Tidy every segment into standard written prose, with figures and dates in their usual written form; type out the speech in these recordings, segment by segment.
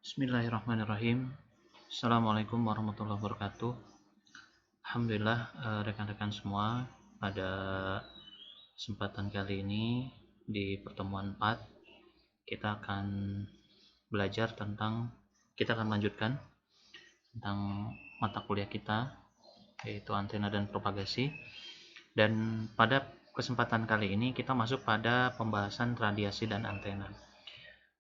Bismillahirrahmanirrahim. Assalamualaikum warahmatullahi wabarakatuh. Alhamdulillah, rekan-rekan semua, pada kesempatan kali ini di pertemuan 4 kita akan lanjutkan tentang mata kuliah kita, yaitu antena dan propagasi. Dan pada kesempatan kali ini kita masuk pada pembahasan radiasi dan antena.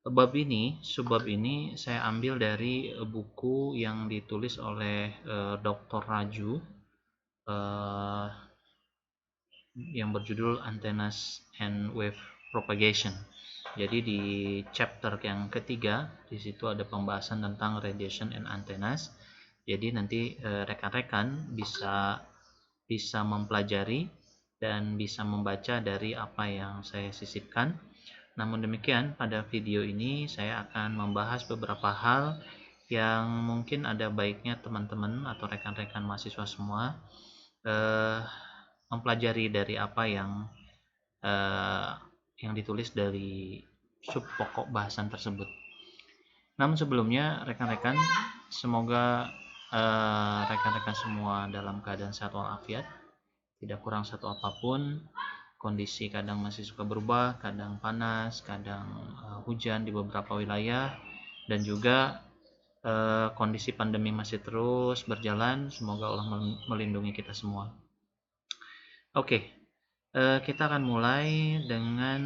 Subbab ini saya ambil dari buku yang ditulis oleh Dr. Raju yang berjudul Antennas and Wave Propagation. Jadi di chapter yang ketiga di situ ada pembahasan tentang radiation and antennas. Jadi nanti rekan-rekan bisa mempelajari dan bisa membaca dari apa yang saya sisipkan. Namun demikian, pada video ini saya akan membahas beberapa hal yang mungkin ada baiknya teman-teman atau rekan-rekan mahasiswa semua mempelajari dari apa yang ditulis dari sub pokok bahasan tersebut. Namun sebelumnya, rekan-rekan, semoga rekan-rekan semua dalam keadaan sehat walafiat, tidak kurang satu apapun. Kondisi kadang masih suka berubah, kadang panas, kadang hujan di beberapa wilayah, dan juga kondisi pandemi masih terus berjalan. Semoga Allah melindungi kita semua. Oke, kita akan mulai dengan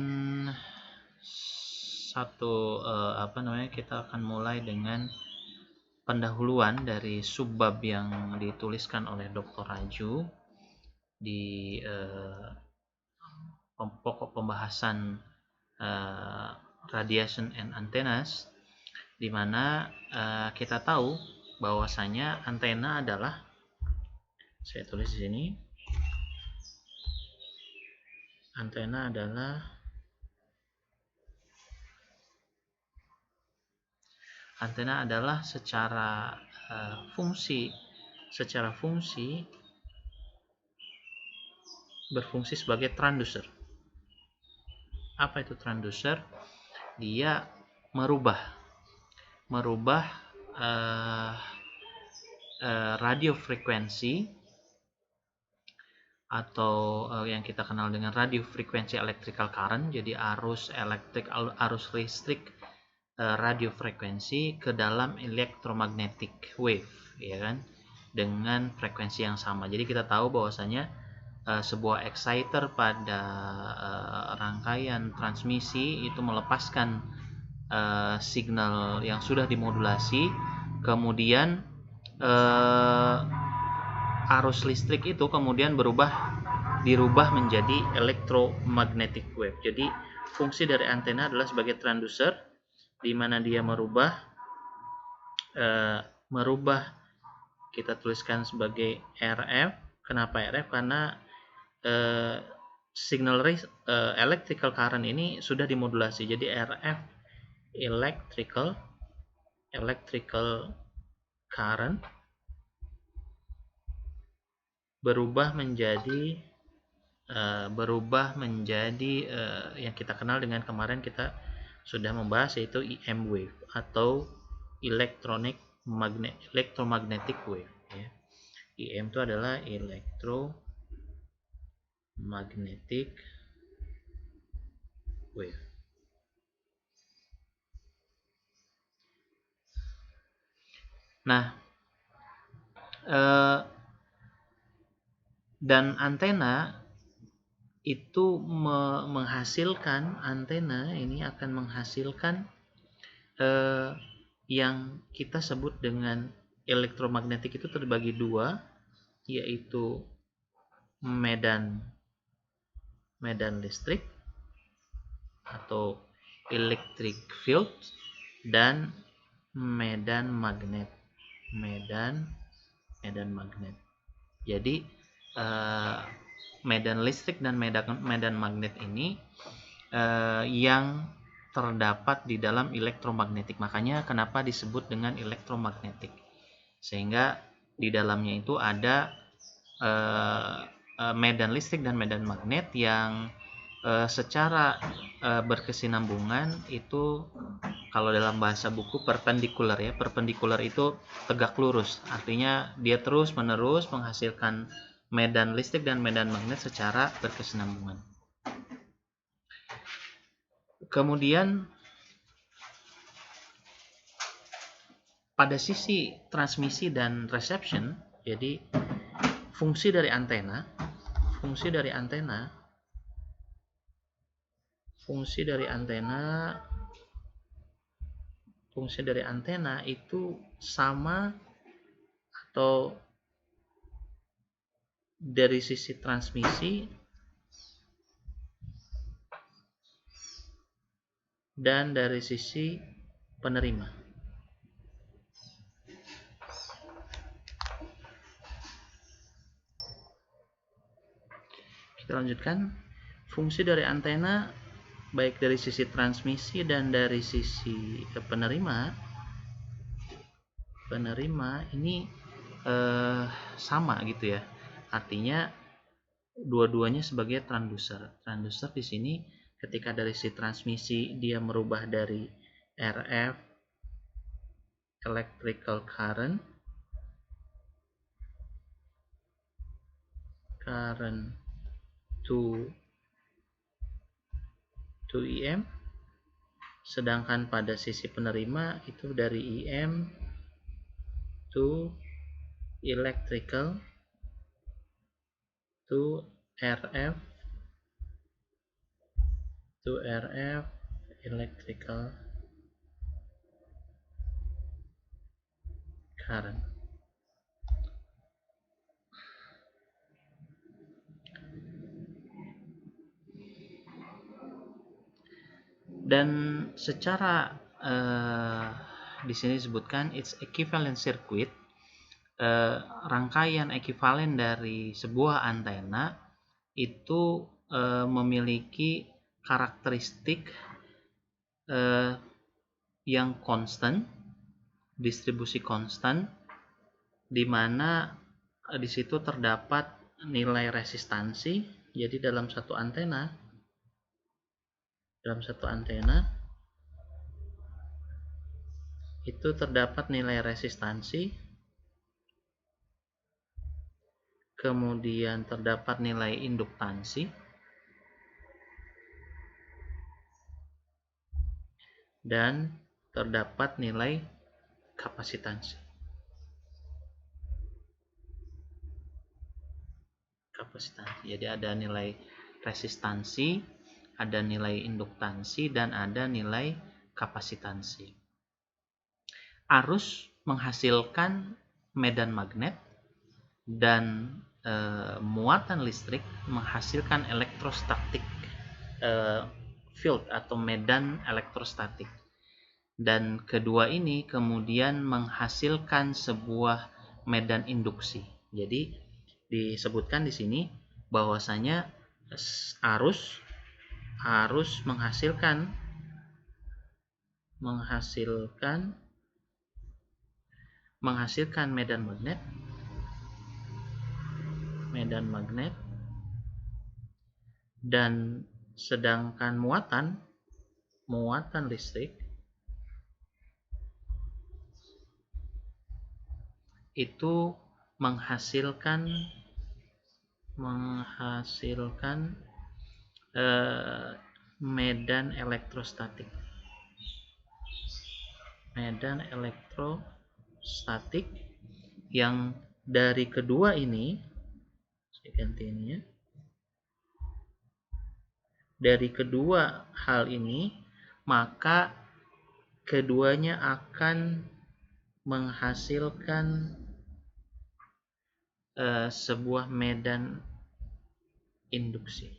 kita akan mulai dengan pendahuluan dari subbab yang dituliskan oleh Dr. Raju di pokok pembahasan radiation and antennas, di mana kita tahu bahwasanya antena adalah, saya tulis di sini, antena adalah secara fungsi berfungsi sebagai transducer. Apa itu transducer? Dia merubah radio frekuensi atau yang kita kenal dengan radio frekuensi electrical current, jadi arus listrik radio frekuensi ke dalam electromagnetic wave, ya kan, dengan frekuensi yang sama. Jadi kita tahu bahwasanya sebuah exciter pada rangkaian transmisi itu melepaskan signal yang sudah dimodulasi, kemudian arus listrik itu kemudian dirubah menjadi electromagnetic wave. Jadi fungsi dari antena adalah sebagai transducer, di mana dia merubah kita tuliskan sebagai RF. Kenapa RF? Karena signal electrical current ini sudah dimodulasi. Jadi RF electrical current berubah menjadi yang kita kenal dengan kemarin kita sudah membahas, yaitu EM wave atau electromagnetic wave, ya. EM itu adalah electromagnetic wave. Nah, dan antena itu akan menghasilkan yang kita sebut dengan elektromagnetik. Itu terbagi dua, yaitu medan listrik atau electric field dan medan magnet. Jadi medan listrik dan medan magnet ini yang terdapat di dalam elektromagnetik. Makanya kenapa disebut dengan elektromagnetik, sehingga di dalamnya itu ada medan listrik dan medan magnet yang secara berkesinambungan itu kalau dalam bahasa buku perpendikular ya. Perpendikular itu tegak lurus, artinya dia terus menerus menghasilkan medan listrik dan medan magnet secara berkesinambungan. Kemudian pada sisi transmisi dan reception, jadi fungsi dari antena itu sama atau dari sisi transmisi dan dari sisi penerima. Kita lanjutkan. Fungsi dari antena baik dari sisi transmisi dan dari sisi penerima ini sama gitu ya. Artinya dua-duanya sebagai transducer. Transducer di sini ketika dari sisi transmisi dia merubah dari RF electrical current to EM, sedangkan pada sisi penerima itu dari EM to electrical to RF electrical current. Dan secara di sini disebutkan its equivalent circuit, rangkaian ekivalen dari sebuah antena itu memiliki karakteristik yang konstan, distribusi konstan, di mana di situ terdapat nilai resistansi. Jadi dalam satu antena itu terdapat nilai resistansi, kemudian terdapat nilai induktansi, dan terdapat nilai kapasitansi. Jadi ada nilai resistansi, ada nilai induktansi, dan ada nilai kapasitansi. Arus menghasilkan medan magnet dan muatan listrik menghasilkan elektrostatik field atau medan elektrostatik. Dan kedua ini kemudian menghasilkan sebuah medan induksi. Jadi disebutkan di sini bahwasanya arus menghasilkan medan magnet, dan sedangkan muatan listrik itu menghasilkan medan elektrostatik. Yang dari kedua ini, saya ganti ini ya. Dari kedua hal ini, maka keduanya akan menghasilkan sebuah medan induksi.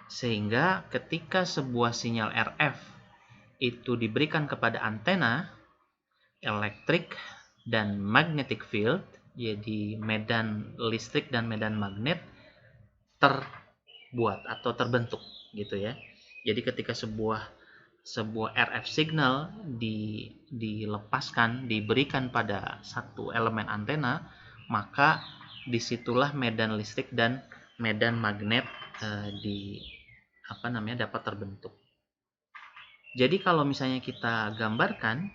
Sehingga ketika sebuah sinyal RF itu diberikan kepada antena, elektrik dan magnetic field, jadi medan listrik dan medan magnet terbuat atau terbentuk gitu ya. Jadi ketika sebuah RF signal diberikan pada satu elemen antena, maka disitulah medan listrik dan medan magnet dapat terbentuk. Jadi kalau misalnya kita gambarkan,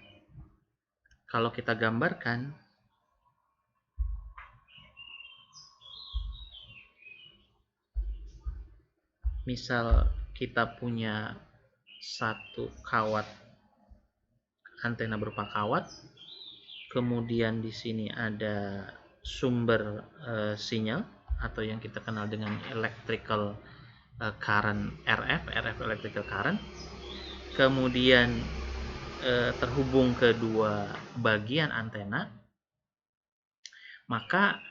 misal kita punya satu kawat antena berupa kawat, kemudian di sini ada sumber sinyal atau yang kita kenal dengan electrical current, RF electrical current, kemudian terhubung kedua bagian antena, maka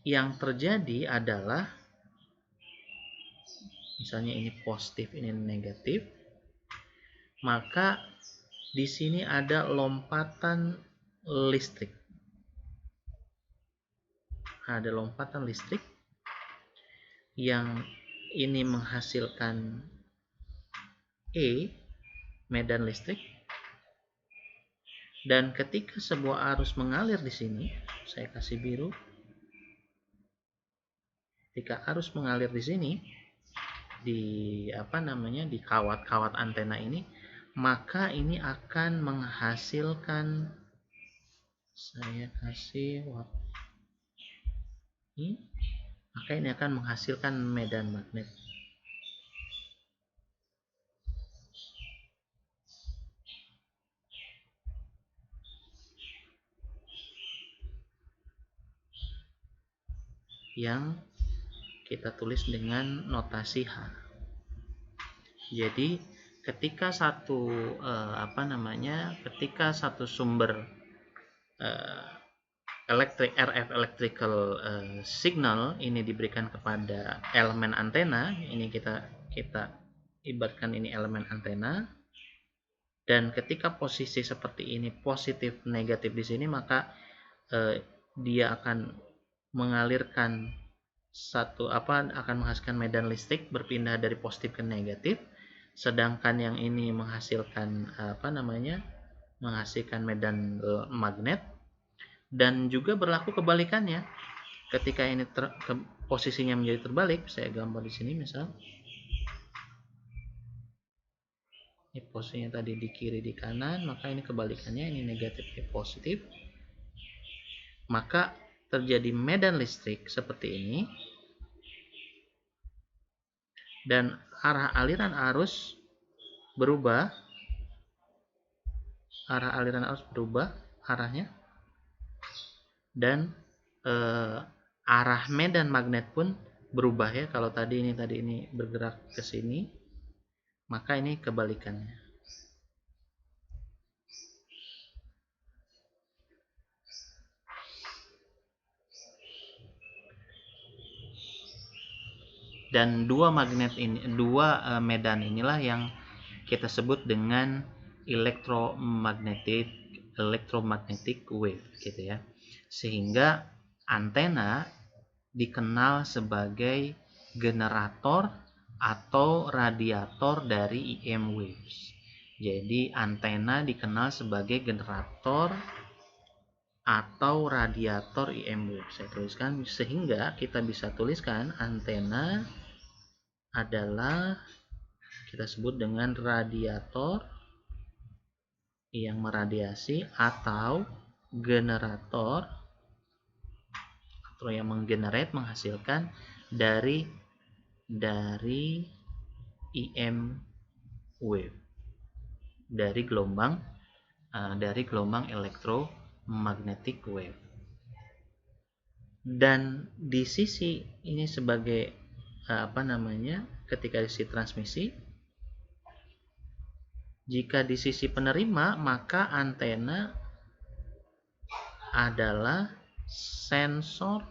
yang terjadi adalah misalnya ini positif, ini negatif, maka di sini ada lompatan listrik. Ada lompatan listrik yang ini menghasilkan E, medan listrik. Dan ketika sebuah arus mengalir di sini, saya kasih biru. Ketika arus mengalir di sini di di kawat-kawat antena ini, maka ini akan menghasilkan, saya kasih ini, maka ini akan menghasilkan medan magnet. Yang kita tulis dengan notasi H. Jadi ketika satu ketika satu sumber RF electrical signal ini diberikan kepada elemen antena, ini kita ibaratkan ini elemen antena, dan ketika posisi seperti ini positif negatif di sini, maka dia akan mengalirkan akan menghasilkan medan listrik berpindah dari positif ke negatif, sedangkan yang ini menghasilkan menghasilkan medan magnet. Dan juga berlaku kebalikannya, ketika ini posisinya menjadi terbalik, saya gambar di sini misal ini posisinya tadi di kiri di kanan, maka ini kebalikannya, ini negatif ke positif, maka terjadi medan listrik seperti ini, dan arah aliran arus berubah, arahnya, dan arah medan magnet pun berubah ya. Kalau tadi ini bergerak ke sini, maka ini kebalikannya. Dan dua medan inilah yang kita sebut dengan electromagnetic wave gitu ya. Sehingga antena dikenal sebagai generator atau radiator dari EM waves. Jadi antena dikenal sebagai generator atau radiator EM wave. Saya tuliskan, sehingga kita bisa tuliskan antena adalah kita sebut dengan radiator yang meradiasi atau generator atau yang menghasilkan dari EM wave, dari gelombang electromagnetic wave. Dan di sisi ini sebagai ketika di sisi transmisi, jika di sisi penerima, maka antena adalah sensor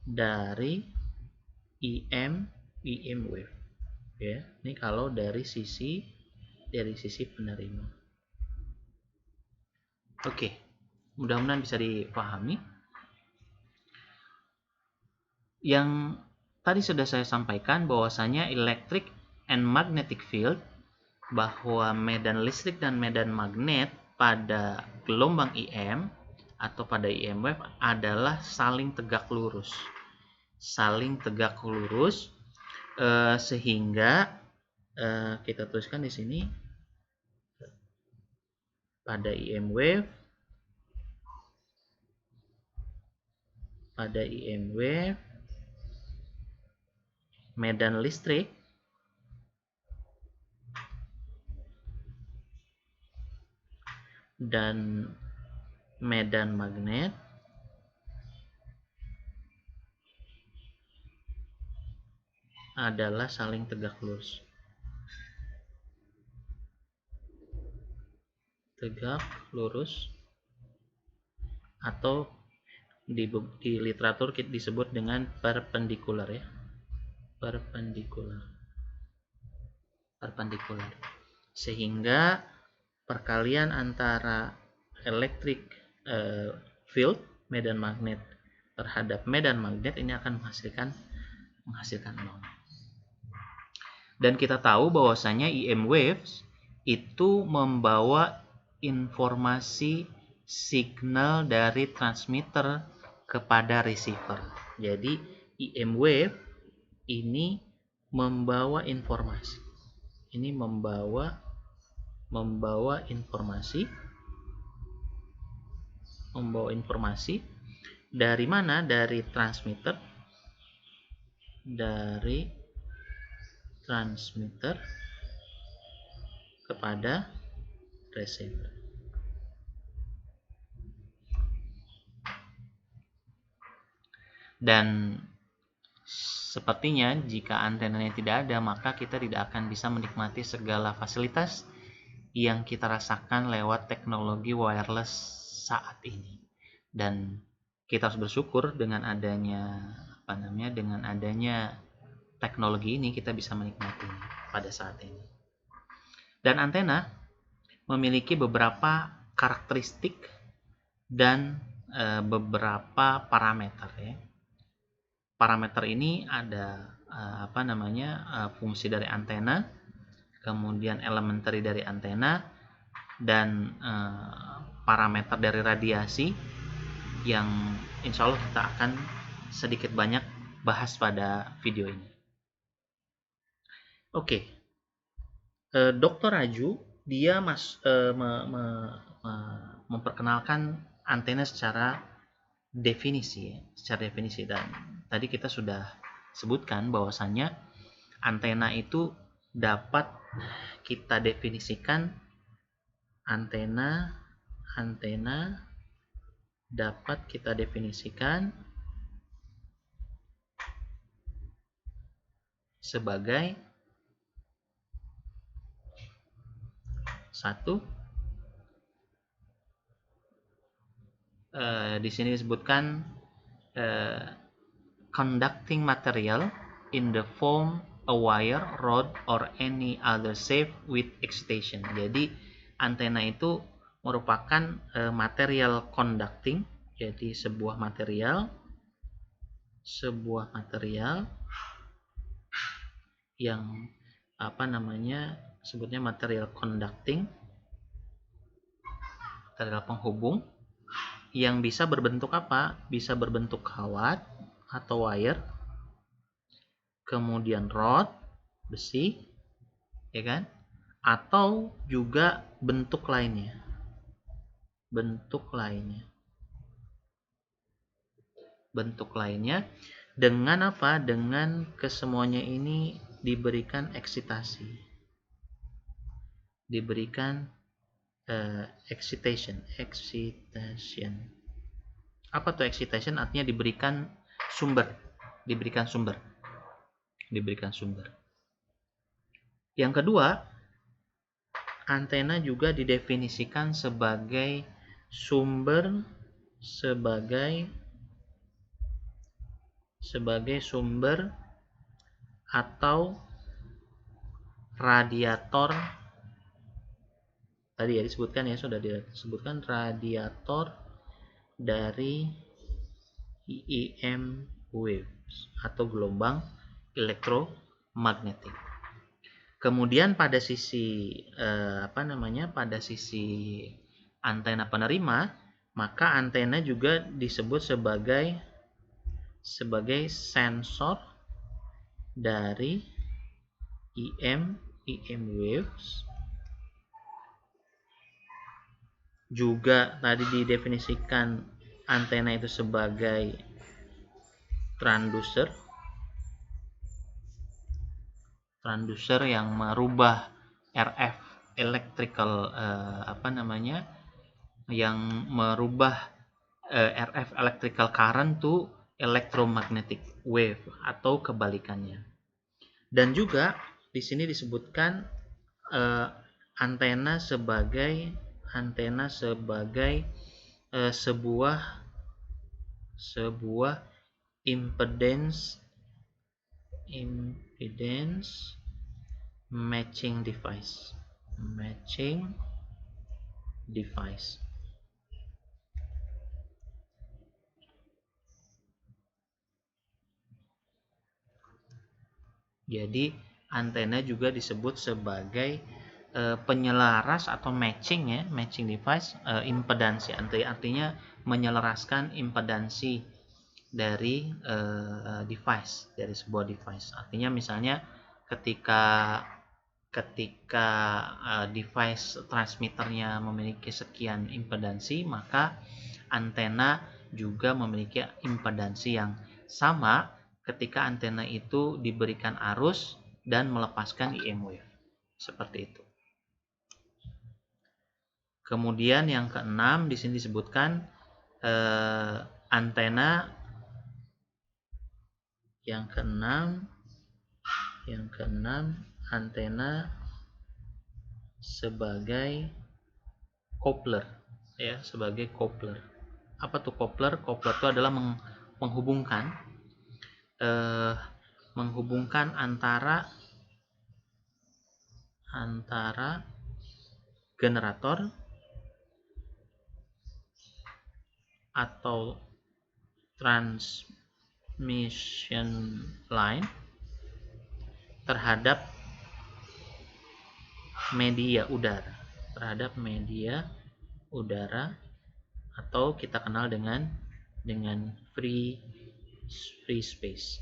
dari EM wave ya. Ini kalau dari sisi penerima. Oke, mudah-mudahan bisa dipahami. Yang tadi sudah saya sampaikan bahwasanya electric and magnetic field, bahwa medan listrik dan medan magnet pada gelombang EM atau pada EM wave adalah saling tegak lurus. Sehingga kita tuliskan di sini pada EM wave medan listrik dan medan magnet adalah saling tegak lurus. Atau di literatur disebut dengan perpendikular ya. Perpendikular. Sehingga perkalian antara electric field medan magnet terhadap medan magnet ini akan menghasilkan nol. Dan kita tahu bahwasanya EM waves itu membawa informasi signal dari transmitter kepada receiver. Jadi EM wave ini membawa informasi. Ini membawa informasi dari mana? Dari transmitter kepada receiver. Dan sepertinya jika antenanya tidak ada, maka kita tidak akan bisa menikmati segala fasilitas yang kita rasakan lewat teknologi wireless saat ini. Dan kita harus bersyukur dengan adanya teknologi ini kita bisa menikmatinya pada saat ini. Dan antena memiliki beberapa karakteristik dan beberapa parameter ya. Parameter ini ada fungsi dari antena, kemudian elementary dari antena, dan parameter dari radiasi yang insya Allah kita akan sedikit banyak bahas pada video ini. Oke. Dr. Raju dia memperkenalkan antena secara definisi dan tadi kita sudah sebutkan bahwasannya antena itu dapat kita definisikan sebagai satu, di sini disebutkan conducting material in the form a wire, rod, or any other shape with excitation. Jadi antena itu merupakan material conducting, jadi sebuah material yang sebutnya material conducting, material penghubung yang bisa berbentuk apa? Bisa berbentuk kawat atau wire, kemudian rod, besi, ya kan? Atau juga bentuk lainnya. Dengan apa? Dengan kesemuanya ini diberikan eksitasi. Excitation. Apa tuh excitation? Artinya diberikan sumber. Yang kedua, antena juga didefinisikan sebagai sumber atau radiator. Tadi ya sudah disebutkan radiator dari EM waves atau gelombang elektromagnetik. Kemudian pada sisi antena penerima, maka antena juga disebut sebagai sensor dari EM waves. Juga tadi didefinisikan antena itu sebagai transducer yang merubah RF electrical yang merubah RF electrical current to electromagnetic wave atau kebalikannya. Dan juga di sini disebutkan antena sebagai sebuah impedance matching device. Jadi antena juga disebut sebagai penyelaras atau matching device, impedansi, artinya menyelaraskan impedansi dari dari sebuah device. Artinya misalnya ketika device transmitternya memiliki sekian impedansi, maka antena juga memiliki impedansi yang sama ketika antena itu diberikan arus dan melepaskan EM wave. Seperti itu. Kemudian yang keenam di sini disebutkan antena antena sebagai coupler, sebagai coupler. Apa tuh coupler? Coupler itu adalah menghubungkan antara generator atau transmission line terhadap media udara atau kita kenal dengan free space.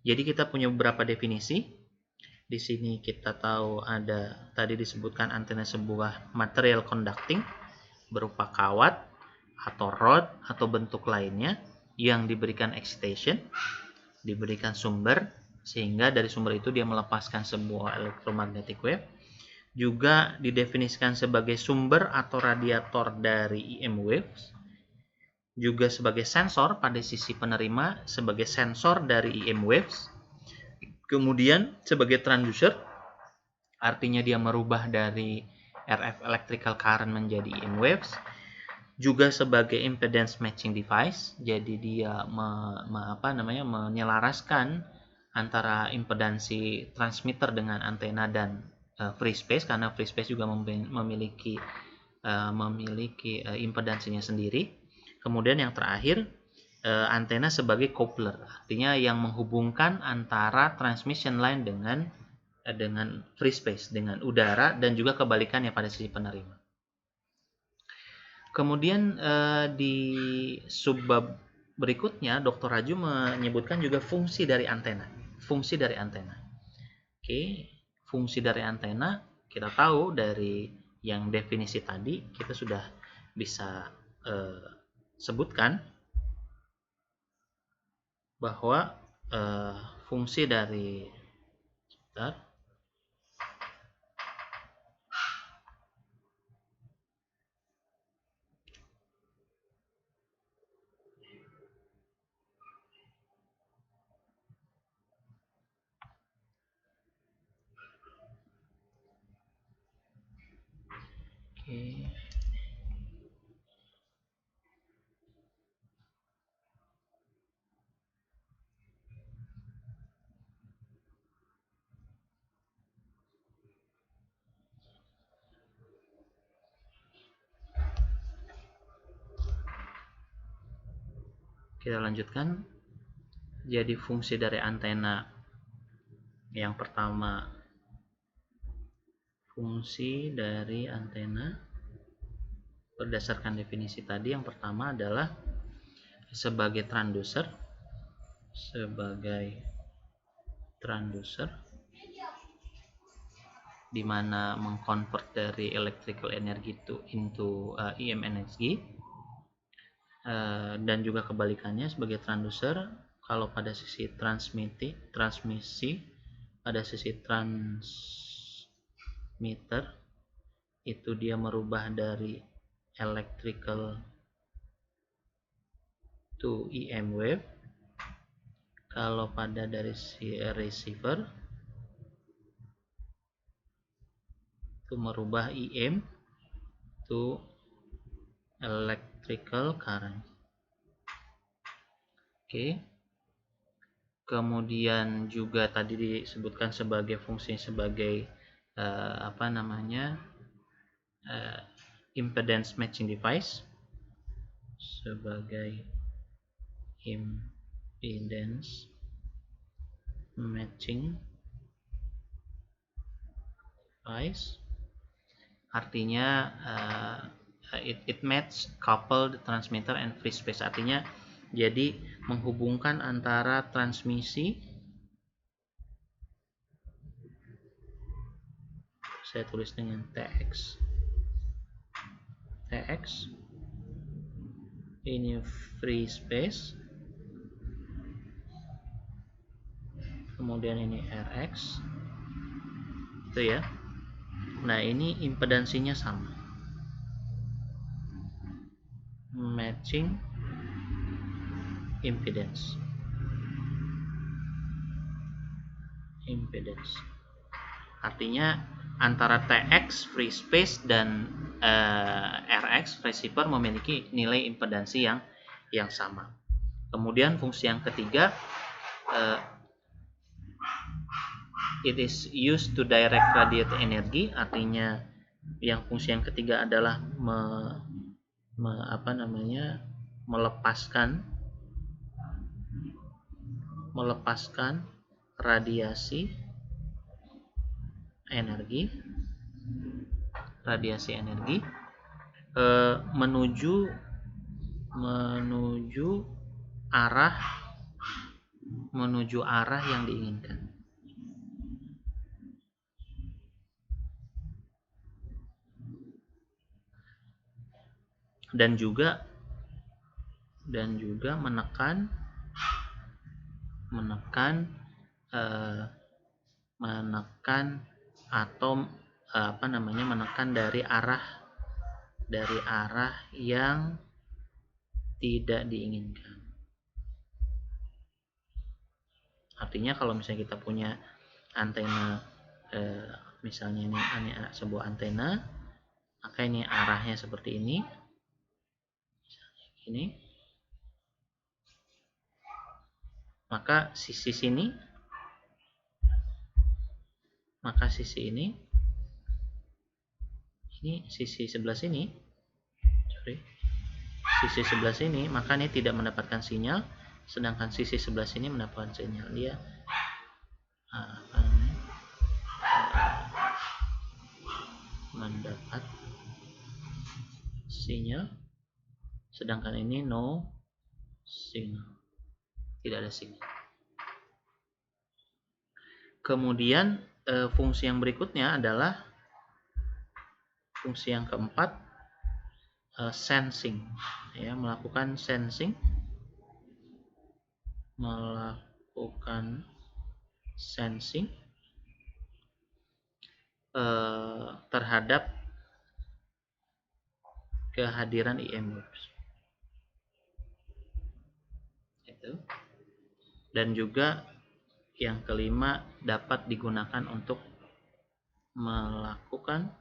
Jadi kita punya beberapa definisi. Di sini kita tahu ada tadi disebutkan antena sebuah material conducting berupa kawat atau rod atau bentuk lainnya yang diberikan excitation, diberikan sumber, sehingga dari sumber itu dia melepaskan sebuah electromagnetic wave. Juga didefinisikan sebagai sumber atau radiator dari EM waves, juga sebagai sensor pada sisi penerima, sebagai sensor dari EM waves, kemudian sebagai transducer, artinya dia merubah dari RF electrical current menjadi EM waves, juga sebagai impedance matching device, jadi dia menyelaraskan antara impedansi transmitter dengan antena dan free space, karena free space juga memiliki impedansinya sendiri. Kemudian yang terakhir, antena sebagai coupler, artinya yang menghubungkan antara transmission line dengan free space, dengan udara, dan juga kebalikannya pada sisi penerima. Kemudian di subbab berikutnya, Dr. Raju menyebutkan juga fungsi dari antena. Fungsi dari antena kita tahu dari yang definisi tadi, kita sudah bisa sebutkan bahwa fungsi dari kita lanjutkan. Jadi fungsi dari antena yang pertama, berdasarkan definisi tadi, yang pertama adalah sebagai transducer di mana mengkonvert dari electrical energy into EM energy, dan juga kebalikannya sebagai transducer. Kalau pada sisi transmisi, pada sisi transmitter itu dia merubah dari electrical to EM wave. Kalau pada dari si receiver itu merubah EM to electrical current. Oke. Kemudian juga tadi disebutkan sebagai fungsi sebagai impedance matching device, sebagai impedance matching device. Artinya it match coupled transmitter and free space. Artinya jadi menghubungkan antara transmisi, saya tulis dengan TX ini free space, kemudian ini RX itu ya. Nah, ini impedansinya sama, matching impedance. Artinya antara TX free space dan RX receiver memiliki nilai impedansi yang sama. Kemudian fungsi yang ketiga, it is used to direct radiate energy. Artinya yang fungsi yang ketiga adalah melepaskan radiasi energi menuju arah yang diinginkan. Dan juga menekan dari arah yang tidak diinginkan. Artinya kalau misalnya kita punya antena, misalnya ini sebuah antena, maka ini arahnya seperti ini, maka sisi ini sisi sebelah sini, maka ini tidak mendapatkan sinyal, sedangkan sisi sebelah sini mendapatkan sinyal. Dia mendapat sinyal, sedangkan ini no signal, tidak ada sinyal. Kemudian fungsi yang berikutnya adalah fungsi yang keempat, sensing, ya, melakukan sensing terhadap kehadiran EM waves. Dan juga yang kelima, dapat digunakan untuk melakukan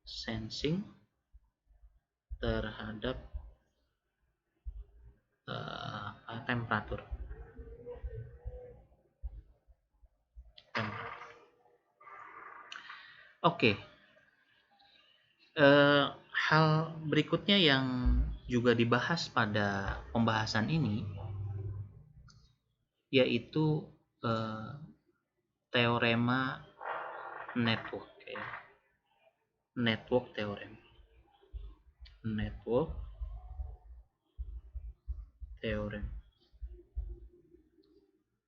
sensing terhadap temperatur. Oke. Hal berikutnya yang juga dibahas pada pembahasan ini yaitu teorema network, ya. Network theorem. Network Theorem.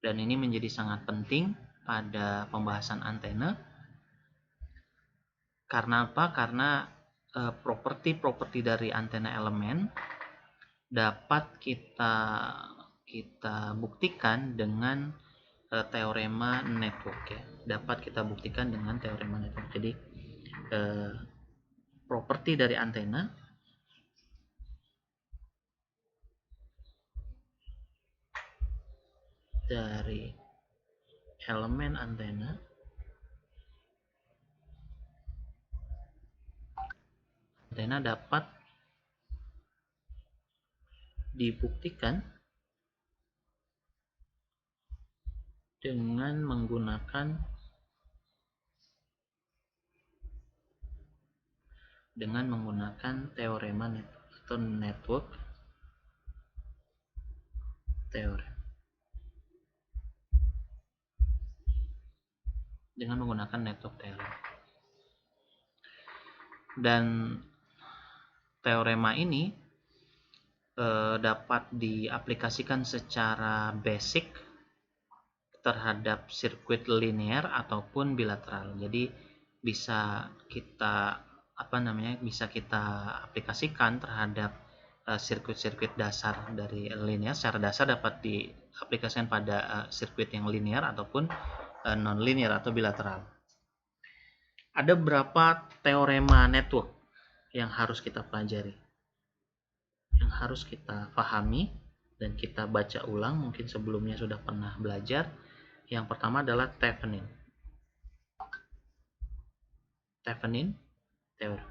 Dan ini menjadi sangat penting pada pembahasan antena. Karena apa? Karena properti-properti dari antena elemen dapat kita buktikan dengan teorema network ya. Dapat kita buktikan dengan teorema network. Jadi properti dari antena dari elemen antena dapat dibuktikan dengan menggunakan teorema atau network theorem. Dengan menggunakan network theorem. Dan teorema ini dapat diaplikasikan secara basic terhadap sirkuit linear ataupun bilateral. Jadi bisa kita aplikasikan terhadap sirkuit-sirkuit dasar dari linear. Secara dasar dapat diaplikasikan pada sirkuit yang linear ataupun non-linear atau bilateral. Ada beberapa teorema network yang harus kita pelajari, yang harus kita pahami dan kita baca ulang, mungkin sebelumnya sudah pernah belajar. Yang pertama adalah Thevenin theorem.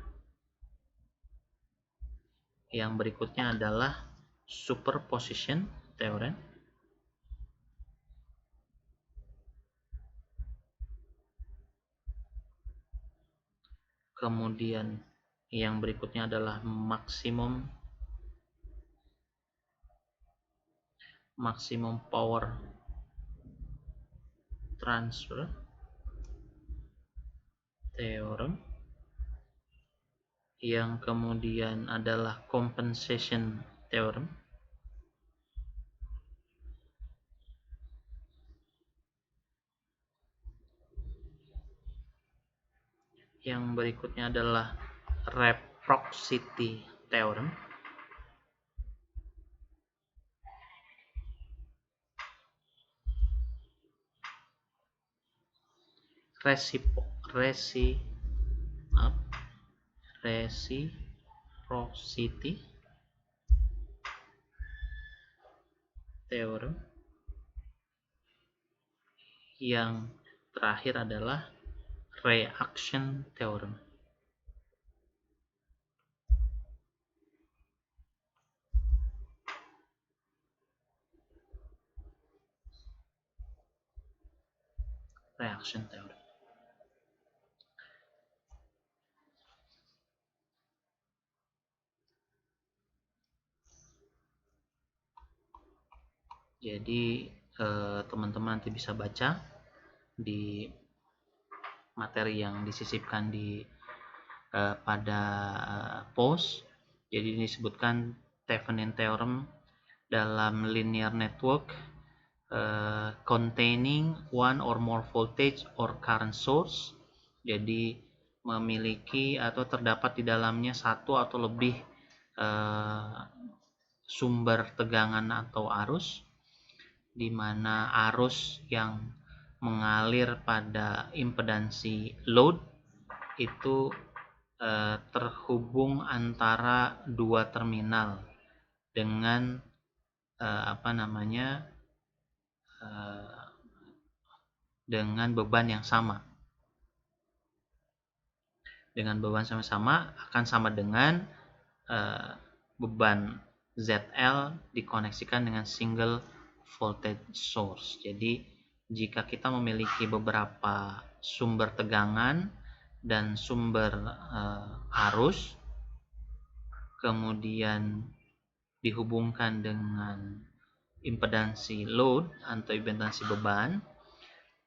Yang berikutnya adalah superposition theorem. Kemudian yang berikutnya adalah maximum power transfer theorem. Yang kemudian adalah compensation theorem. Yang berikutnya adalah reciprocity theorem. Reciprocity theorem. Yang terakhir adalah reaction theorem. Reaction theorem. Jadi teman-teman nanti bisa baca di materi yang disisipkan pada post. Jadi disebutkan Thevenin theorem dalam linear network containing one or more voltage or current source. Jadi memiliki atau terdapat di dalamnya satu atau lebih sumber tegangan atau arus, di mana arus yang mengalir pada impedansi load itu terhubung antara dua terminal dengan dengan beban yang sama. Dengan beban sama-sama akan sama dengan beban ZL dikoneksikan dengan single voltage source. Jadi jika kita memiliki beberapa sumber tegangan dan sumber arus, kemudian dihubungkan dengan impedansi load atau impedansi beban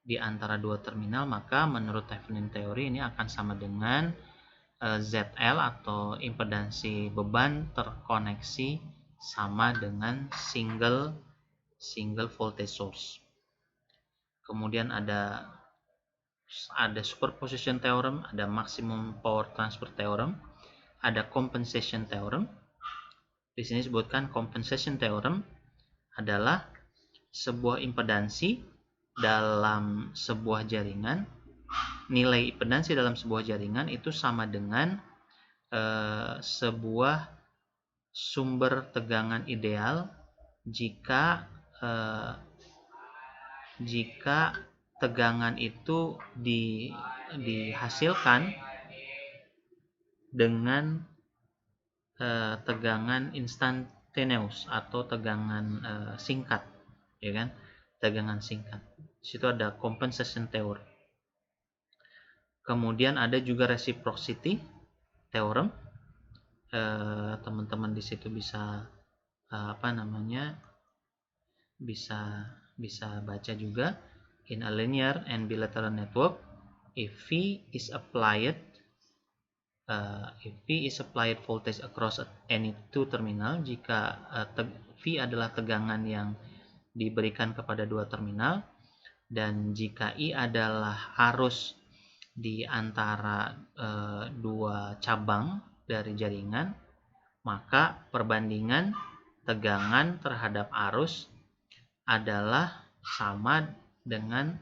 di antara dua terminal, maka menurut Thevenin teori ini akan sama dengan ZL atau impedansi beban terkoneksi sama dengan single voltage source. Kemudian ada superposition theorem, ada maximum power transfer theorem, ada compensation theorem. Di sini disebutkan compensation theorem adalah sebuah impedansi dalam sebuah jaringan. Nilai impedansi dalam sebuah jaringan itu sama dengan sebuah sumber tegangan ideal jika tegangan itu dihasilkan dengan tegangan instantaneous atau tegangan singkat, ya kan? Tegangan singkat. Di situ ada compensation theorem. Kemudian ada juga reciprocity theorem. Teman-teman di situ bisa bisa baca juga. In a linear and bilateral network, if V is applied voltage across any two terminal, jika V adalah tegangan yang diberikan kepada dua terminal, dan jika I adalah arus di antara dua cabang dari jaringan, maka perbandingan tegangan terhadap arus adalah sama dengan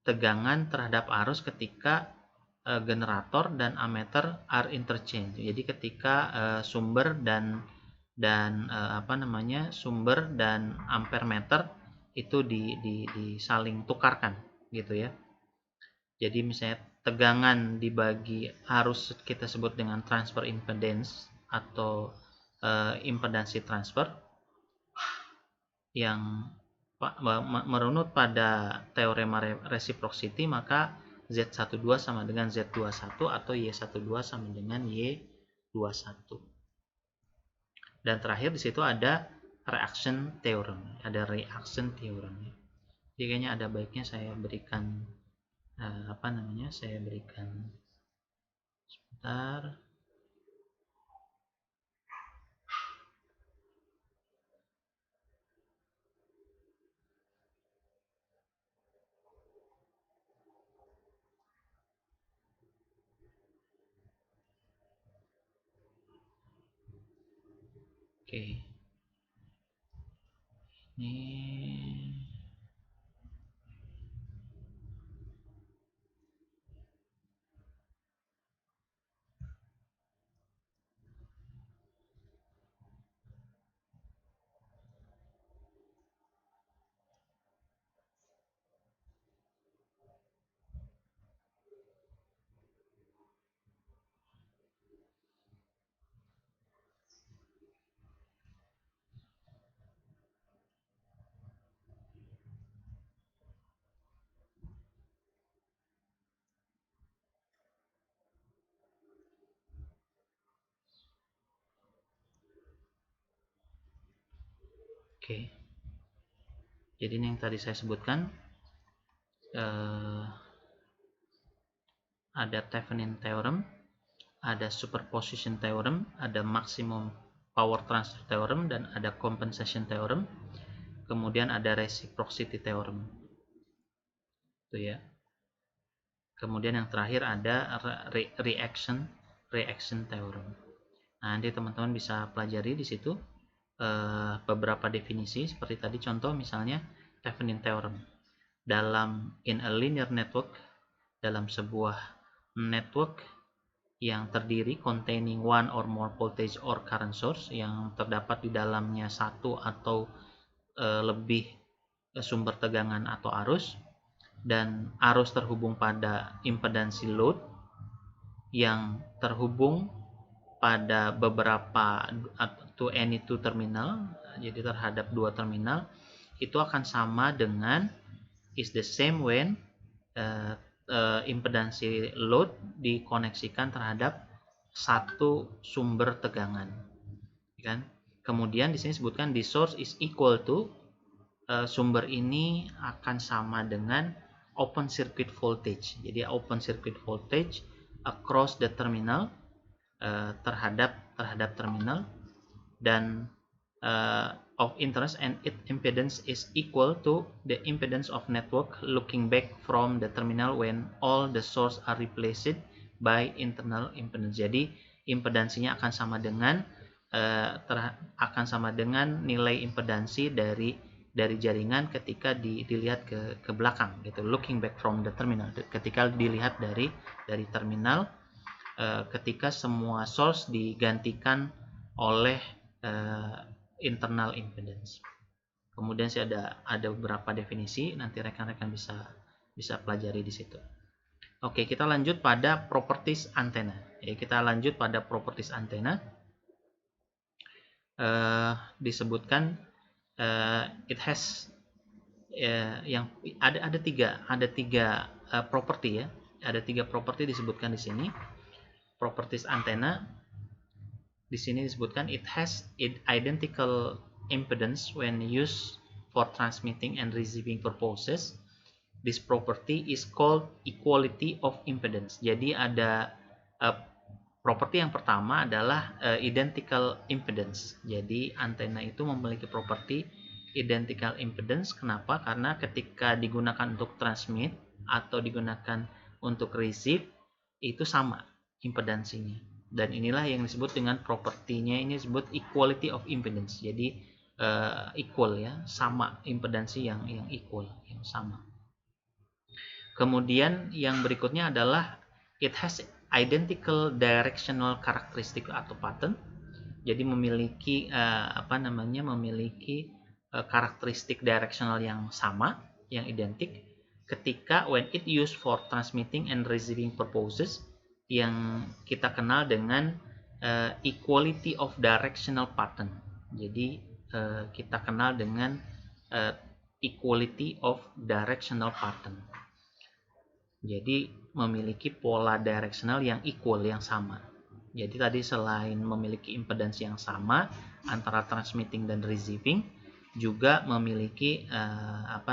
tegangan terhadap arus ketika generator dan ammeter are interchange. Jadi ketika sumber dan ampere meter itu disaling tukarkan gitu ya. Jadi misalnya tegangan dibagi arus kita sebut dengan transfer impedance atau impedansi transfer, yang merunut pada teorema reciprocity, maka Z12 sama dengan Z21 atau Y12 sama dengan Y21. Dan terakhir di situ ada reaction theorem. Jadi kayaknya ada baiknya saya berikan sebentar. Oke. Ini oke. Jadi ini yang tadi saya sebutkan, ada Thevenin theorem, ada superposition theorem, ada maximum power transfer theorem, dan ada compensation theorem. Kemudian ada reciprocity theorem. Itu ya. Kemudian yang terakhir ada reaction theorem. Nah, nanti teman-teman bisa pelajari di situ beberapa definisi seperti tadi, contoh misalnya Thevenin theorem. In a linear network, dalam sebuah network yang terdiri containing one or more voltage or current source, yang terdapat di dalamnya satu atau lebih sumber tegangan atau arus, dan arus terhubung pada impedansi load yang terhubung pada beberapa to any two terminal, jadi terhadap dua terminal, itu akan sama dengan is the same when impedansi load dikoneksikan terhadap satu sumber tegangan, kan? Kemudian di sini sebutkan the source is equal to, sumber ini akan sama dengan open circuit voltage. Jadi open circuit voltage across the terminal, terhadap terminal, dan of interest and its impedance is equal to the impedance of network looking back from the terminal when all the source are replaced by internal impedance. Jadi impedansinya akan sama dengan nilai impedansi dari jaringan ketika dilihat ke belakang gitu. Looking back from the terminal, ketika dilihat dari terminal, ketika semua source digantikan oleh internal impedance. Kemudian ada beberapa definisi, nanti rekan-rekan bisa pelajari di situ. Oke, kita lanjut pada properties antena. Kita lanjut pada properties antena. Disebutkan it has yang ada tiga property ya. Ada 3 property disebutkan di sini. Properties antena di sini disebutkan it has identical impedance when used for transmitting and receiving purposes. This property is called equality of impedance. Jadi ada properti yang pertama adalah identical impedance. Jadi antena itu memiliki properti identical impedance. Kenapa? Karena ketika digunakan untuk transmit atau digunakan untuk receive itu sama impedansinya. Dan inilah yang disebut dengan propertinya ini disebut equality of impedance. Jadi equal ya, sama impedansi yang equal, yang sama. Kemudian yang berikutnya adalah it has identical directional characteristic atau pattern. Jadi memiliki karakteristik directional yang sama, yang identik ketika when it used for transmitting and receiving purposes, yang kita kenal dengan equality of directional pattern. Jadi kita kenal dengan equality of directional pattern. Jadi memiliki pola directional yang equal, yang sama. Jadi tadi selain memiliki impedansi yang sama antara transmitting dan receiving, juga memiliki a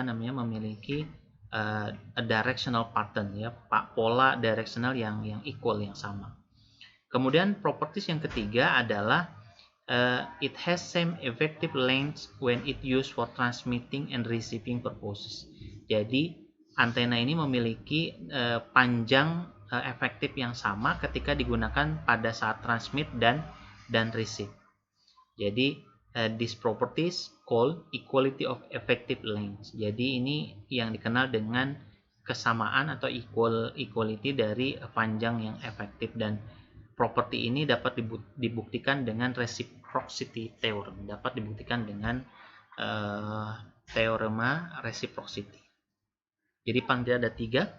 directional pattern ya, pola directional yang equal, yang sama. Kemudian properties yang ketiga adalah it has same effective length when it used for transmitting and receiving purposes. Jadi antena ini memiliki panjang efektif yang sama ketika digunakan pada saat transmit dan receive. Jadi this properties called equality of effective length. Jadi ini yang dikenal dengan kesamaan atau equality dari panjang yang efektif, dan properti ini dapat dibuktikan dengan reciprocity theorem. Dapat dibuktikan dengan teorema reciprocity. Jadi panggil ada tiga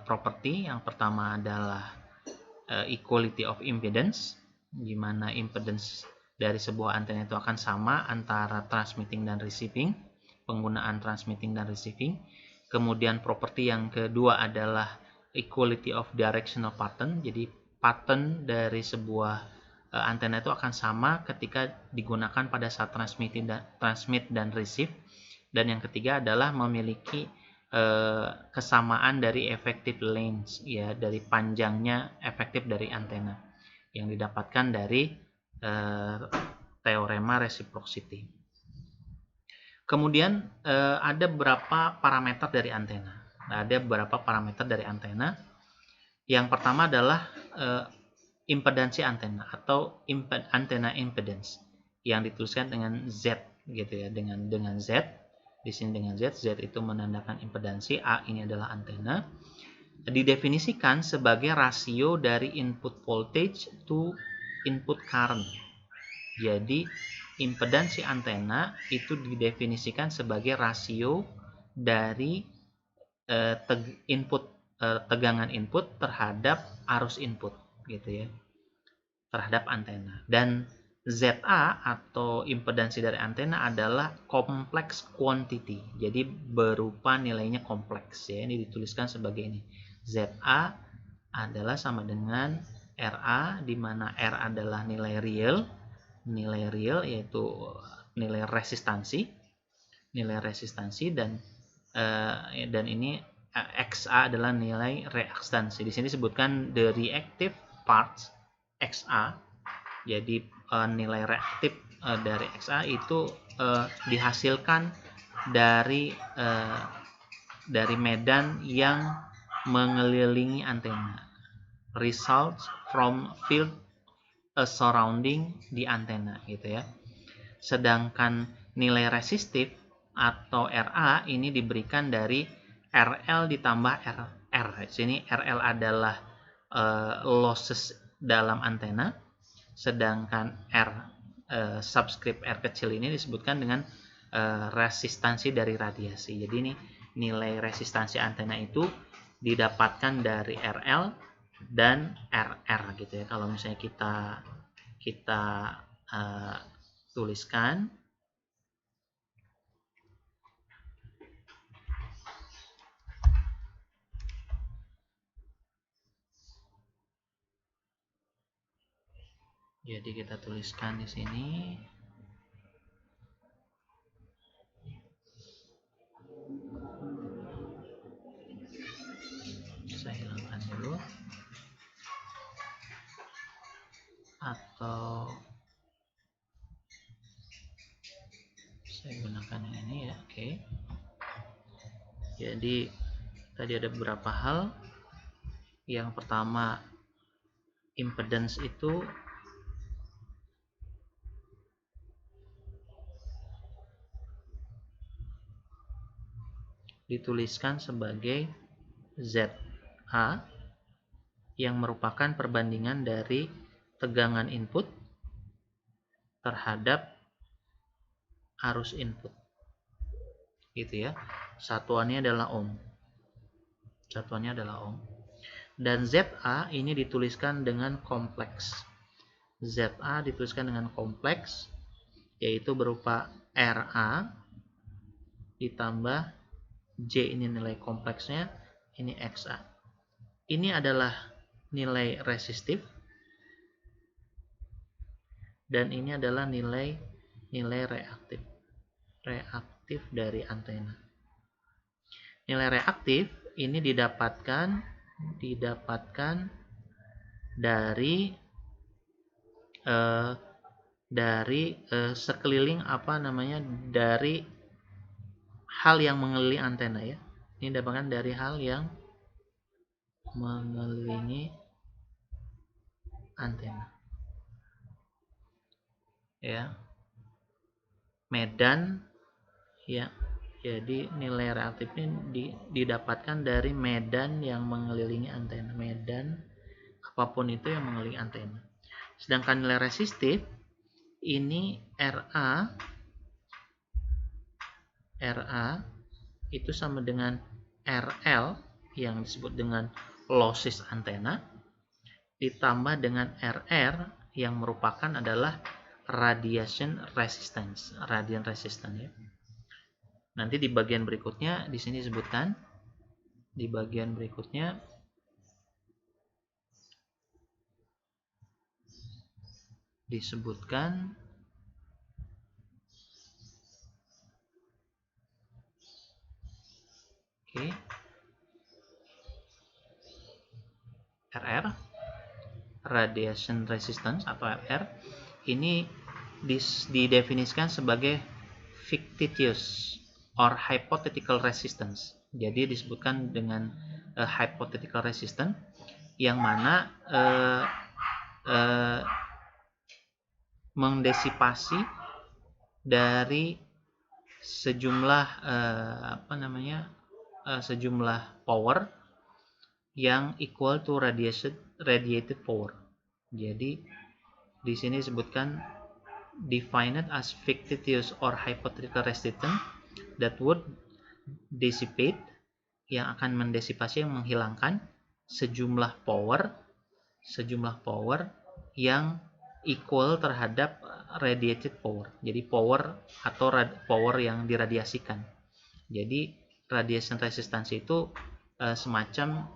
properti. Yang pertama adalah equality of impedance, di mana impedance dari sebuah antena itu akan sama antara transmitting dan receiving, penggunaan transmitting dan receiving. Kemudian properti yang kedua adalah equality of directional pattern. Jadi pattern dari sebuah antena itu akan sama ketika digunakan pada saat transmit dan receive. Dan yang ketiga adalah memiliki kesamaan dari effective length ya, dari panjangnya efektif dari antena yang didapatkan dari teorema reciprocity. Kemudian ada beberapa parameter dari antena. Yang pertama adalah impedansi antena atau antena impedance yang dituliskan dengan Z gitu ya, dengan Z. Di sini dengan Z itu menandakan impedansi, A ini adalah antena. Didefinisikan sebagai rasio dari input voltage to input current. Jadi impedansi antena itu didefinisikan sebagai rasio dari tegangan input terhadap arus input gitu ya, terhadap antena. Dan ZA atau impedansi dari antena adalah complex quantity. Jadi berupa nilainya kompleks ya. Ini dituliskan sebagai ini. ZA adalah sama dengan RA, di mana R adalah nilai real yaitu nilai resistansi dan ini XA adalah nilai reaktansi. Di sini disebutkan the reactive parts XA. Jadi nilai reaktif dari XA itu dihasilkan dari medan yang mengelilingi antena. Results from field surrounding di antena gitu ya. Sedangkan nilai resistif atau RA ini diberikan dari RL ditambah RR. Di sini RL adalah losses dalam antena, sedangkan subscript R kecil ini disebutkan dengan resistansi dari radiasi. Jadi ini nilai resistansi antena itu didapatkan dari RL dan RR gitu ya. Kalau misalnya kita tuliskan, jadi kita tuliskan di sini saya hilangkan dulu, atau saya gunakan yang ini ya. Oke. Jadi tadi ada beberapa hal. Yang pertama, impedance itu dituliskan sebagai ZA yang merupakan perbandingan dari tegangan input terhadap arus input gitu ya. Satuannya adalah ohm. Dan ZA ini dituliskan dengan kompleks. ZA dituliskan dengan kompleks, yaitu berupa RA ditambah J, ini nilai kompleksnya, ini XA. Ini adalah nilai resistif dan ini adalah nilai reaktif dari antena. Nilai reaktif ini didapatkan dari sekeliling dari hal yang mengelilingi antena ya. Ini didapatkan dari hal yang mengelilingi antena ya, medan ya. Jadi nilai reaktif ini didapatkan dari medan yang mengelilingi antena, medan apapun itu yang mengelilingi antena. Sedangkan nilai resistif ini RA itu sama dengan RL yang disebut dengan losses antena ditambah dengan RR yang merupakan adalah radiation resistance ya. Nanti di bagian berikutnya di sini disebutkan, di bagian berikutnya disebutkan RR, radiation resistance atau RR ini didefinisikan sebagai fictitious or hypothetical resistance. Jadi disebutkan dengan hypothetical resistance yang mana mendesipasi dari sejumlah sejumlah power yang equal to radiated power. Jadi di sini disebutkan defined as fictitious or hypothetical resistance that would dissipate, yang akan mendesipasi, yang menghilangkan sejumlah power yang equal terhadap radiated power. Jadi power atau power yang diradiasikan. Jadi radiation resistance itu semacam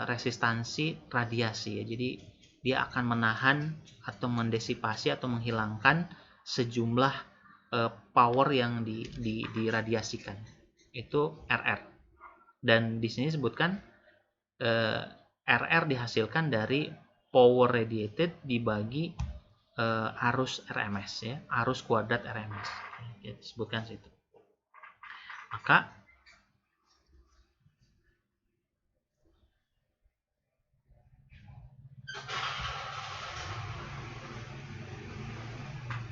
resistansi radiasi ya. Jadi dia akan menahan atau mendesipasi atau menghilangkan sejumlah power yang diradiasikan, itu RR. Dan di sini disebutkan RR dihasilkan dari power radiated dibagi arus RMS, ya, arus kuadrat RMS, ya, disebutkan situ. Maka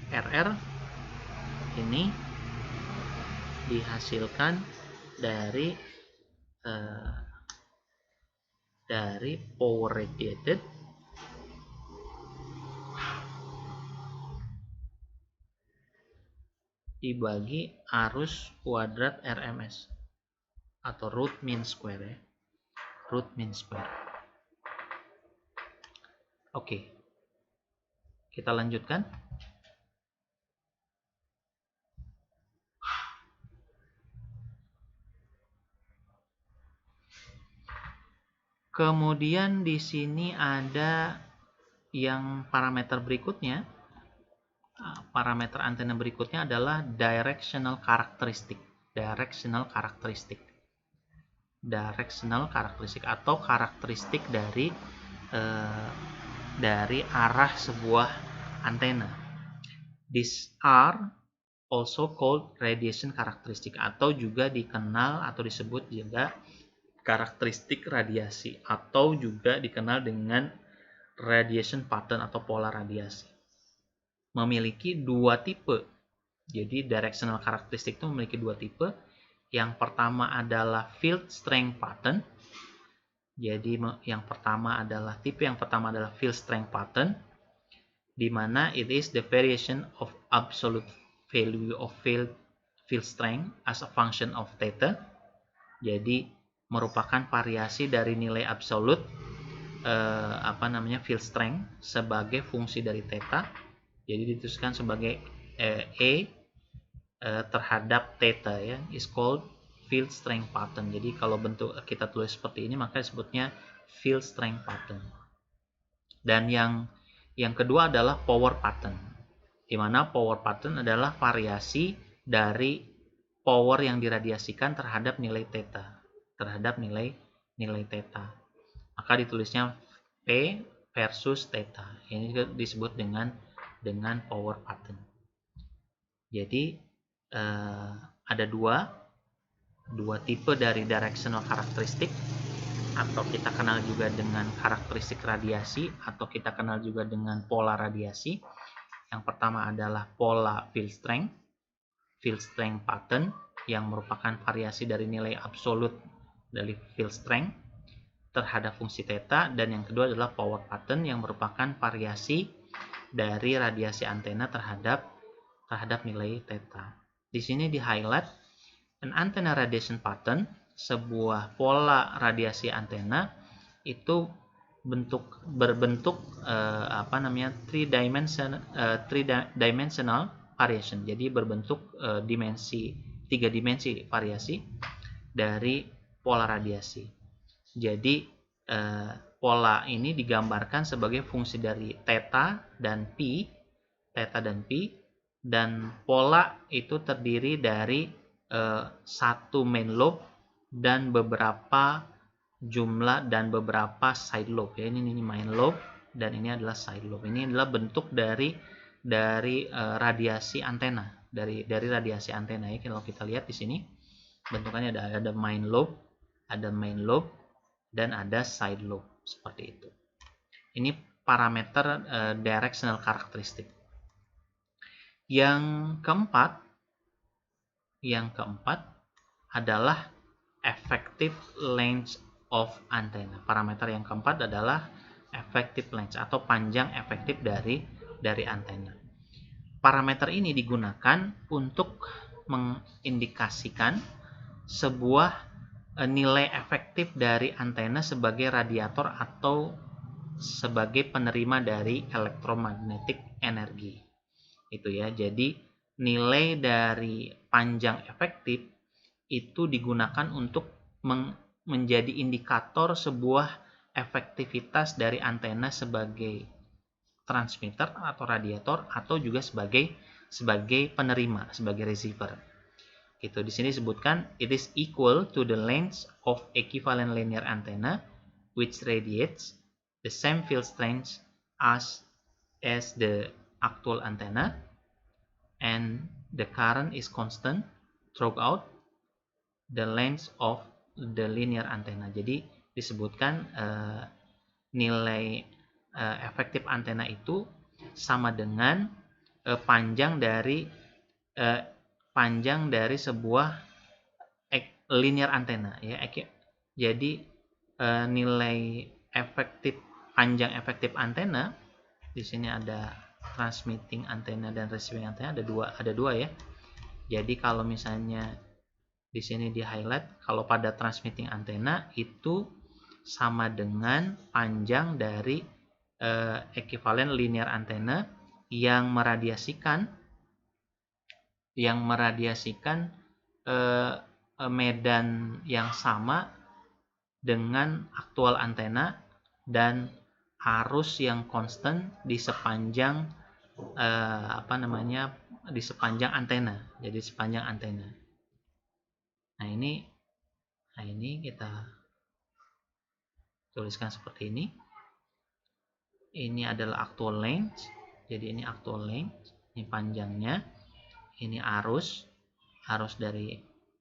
RR ini dihasilkan dari power radiated dibagi arus kuadrat RMS atau root mean square, ya. Root mean square. Oke. Kita lanjutkan. Kemudian di sini ada yang parameter berikutnya. Parameter antena berikutnya adalah directional characteristic. Directional characteristic atau karakteristik dari arah sebuah antena. These are also called radiation characteristic, atau juga dikenal atau disebut juga karakteristik radiasi, atau juga dikenal dengan radiation pattern atau pola radiasi. Memiliki dua tipe. Jadi directional characteristic itu memiliki dua tipe. Yang pertama adalah field strength pattern. Jadi tipe yang pertama adalah field strength pattern, di mana it is the variation of absolute value of field strength as a function of theta. Jadi merupakan variasi dari nilai absolut field strength sebagai fungsi dari theta. Jadi dituliskan sebagai E terhadap theta, ya, is called field strength pattern. Jadi kalau bentuk kita tulis seperti ini maka disebutnya field strength pattern. Dan yang kedua adalah power pattern, di mana power pattern adalah variasi dari power yang diradiasikan terhadap nilai theta, maka ditulisnya P versus theta. Ini disebut dengan power pattern. Jadi ada dua tipe dari directional characteristic, atau kita kenal juga dengan karakteristik radiasi, atau kita kenal juga dengan pola radiasi. Yang pertama adalah pola field strength pattern, yang merupakan variasi dari nilai absolut dari field strength terhadap fungsi theta. Dan yang kedua adalah power pattern, yang merupakan variasi dari radiasi antena terhadap nilai theta. Di sini di highlight an antenna radiation pattern, sebuah pola radiasi antena itu berbentuk three dimensional variation. Jadi berbentuk tiga dimensi variasi dari pola radiasi. Jadi pola ini digambarkan sebagai fungsi dari theta dan pi, dan pola itu terdiri dari satu main lobe dan beberapa side lobe, ya. Ini main lobe dan ini adalah side lobe. Ini adalah bentuk dari radiasi antena, dari radiasi antena, ya. Kalau kita lihat di sini bentukannya ada main lobe, dan ada side lobe, seperti itu. Ini parameter directional characteristic. Yang keempat adalah effective length of antenna. Parameter yang keempat adalah effective length atau panjang efektif dari antena. Parameter ini digunakan untuk mengindikasikan sebuah nilai efektif dari antena sebagai radiator atau sebagai penerima dari elektromagnetic energi. Itu, ya. Jadi nilai dari panjang efektif itu digunakan untuk menjadi indikator sebuah efektivitas dari antena sebagai transmitter atau radiator, atau juga sebagai sebagai penerima, sebagai receiver. Gitu. Di sini disebutkan it is equal to the length of equivalent linear antenna which radiates the same field strength as the actual antenna and the current is constant throughout the length of the linear antenna. Jadi disebutkan nilai efektif antena itu sama dengan panjang dari sebuah linear antena ya. Jadi nilai panjang efektif antena di sini ada transmitting antena dan receiving antena, ada dua ya. Jadi kalau misalnya di sini di highlight, kalau pada transmitting antena itu sama dengan panjang dari equivalent linear antena yang meradiasikan medan yang sama dengan aktual antena dan arus yang konstan di sepanjang di sepanjang antena. Jadi sepanjang antena. Nah ini kita tuliskan seperti ini. Ini adalah actual length. Jadi ini actual length, ini panjangnya. Ini arus dari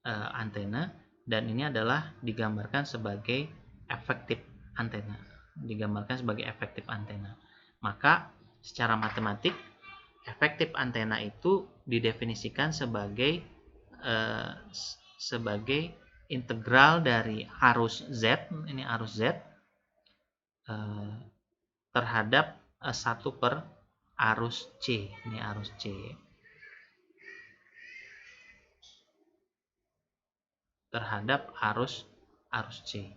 antena, dan ini adalah digambarkan sebagai efektif antena. Maka secara matematik efektif antena itu didefinisikan sebagai integral dari arus Z, ini arus Z terhadap 1 per arus C, ini arus C terhadap arus C.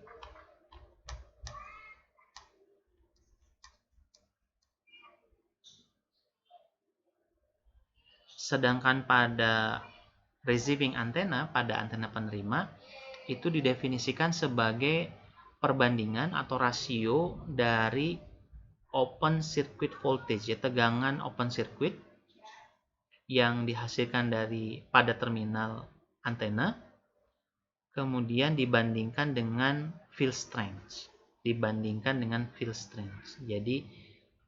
Sedangkan pada receiving antena, pada antena penerima, itu didefinisikan sebagai perbandingan atau rasio dari open circuit voltage, ya, tegangan open circuit yang dihasilkan pada terminal antena, kemudian dibandingkan dengan field strength. Jadi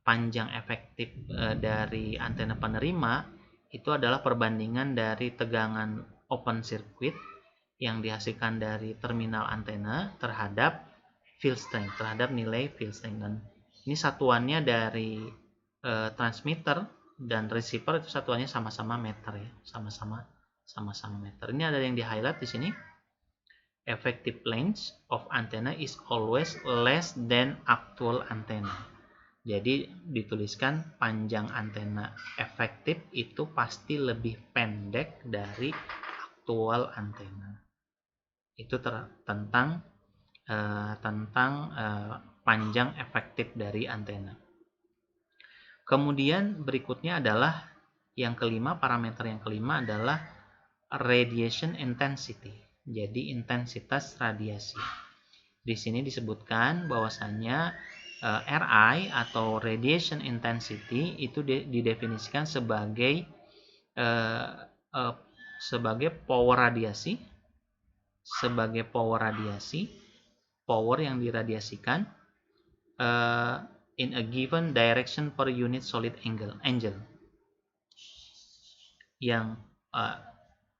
panjang efektif dari antena penerima itu adalah perbandingan dari tegangan open circuit yang dihasilkan dari terminal antena terhadap field strength, terhadap nilai field strength. Dan ini satuannya dari transmitter dan receiver itu satuannya sama-sama meter ya, sama-sama meter. Ini ada yang di highlight di sini. Effective length of antenna is always less than actual antenna. Jadi dituliskan panjang antena efektif itu pasti lebih pendek dari aktual antena. Itu tentang panjang efektif dari antena. Kemudian berikutnya adalah parameter yang kelima adalah radiation intensity. Jadi intensitas radiasi. Di sini disebutkan bahwasanya RI atau radiation intensity itu didefinisikan sebagai power radiasi, power yang diradiasikan in a given direction per unit solid angle, yang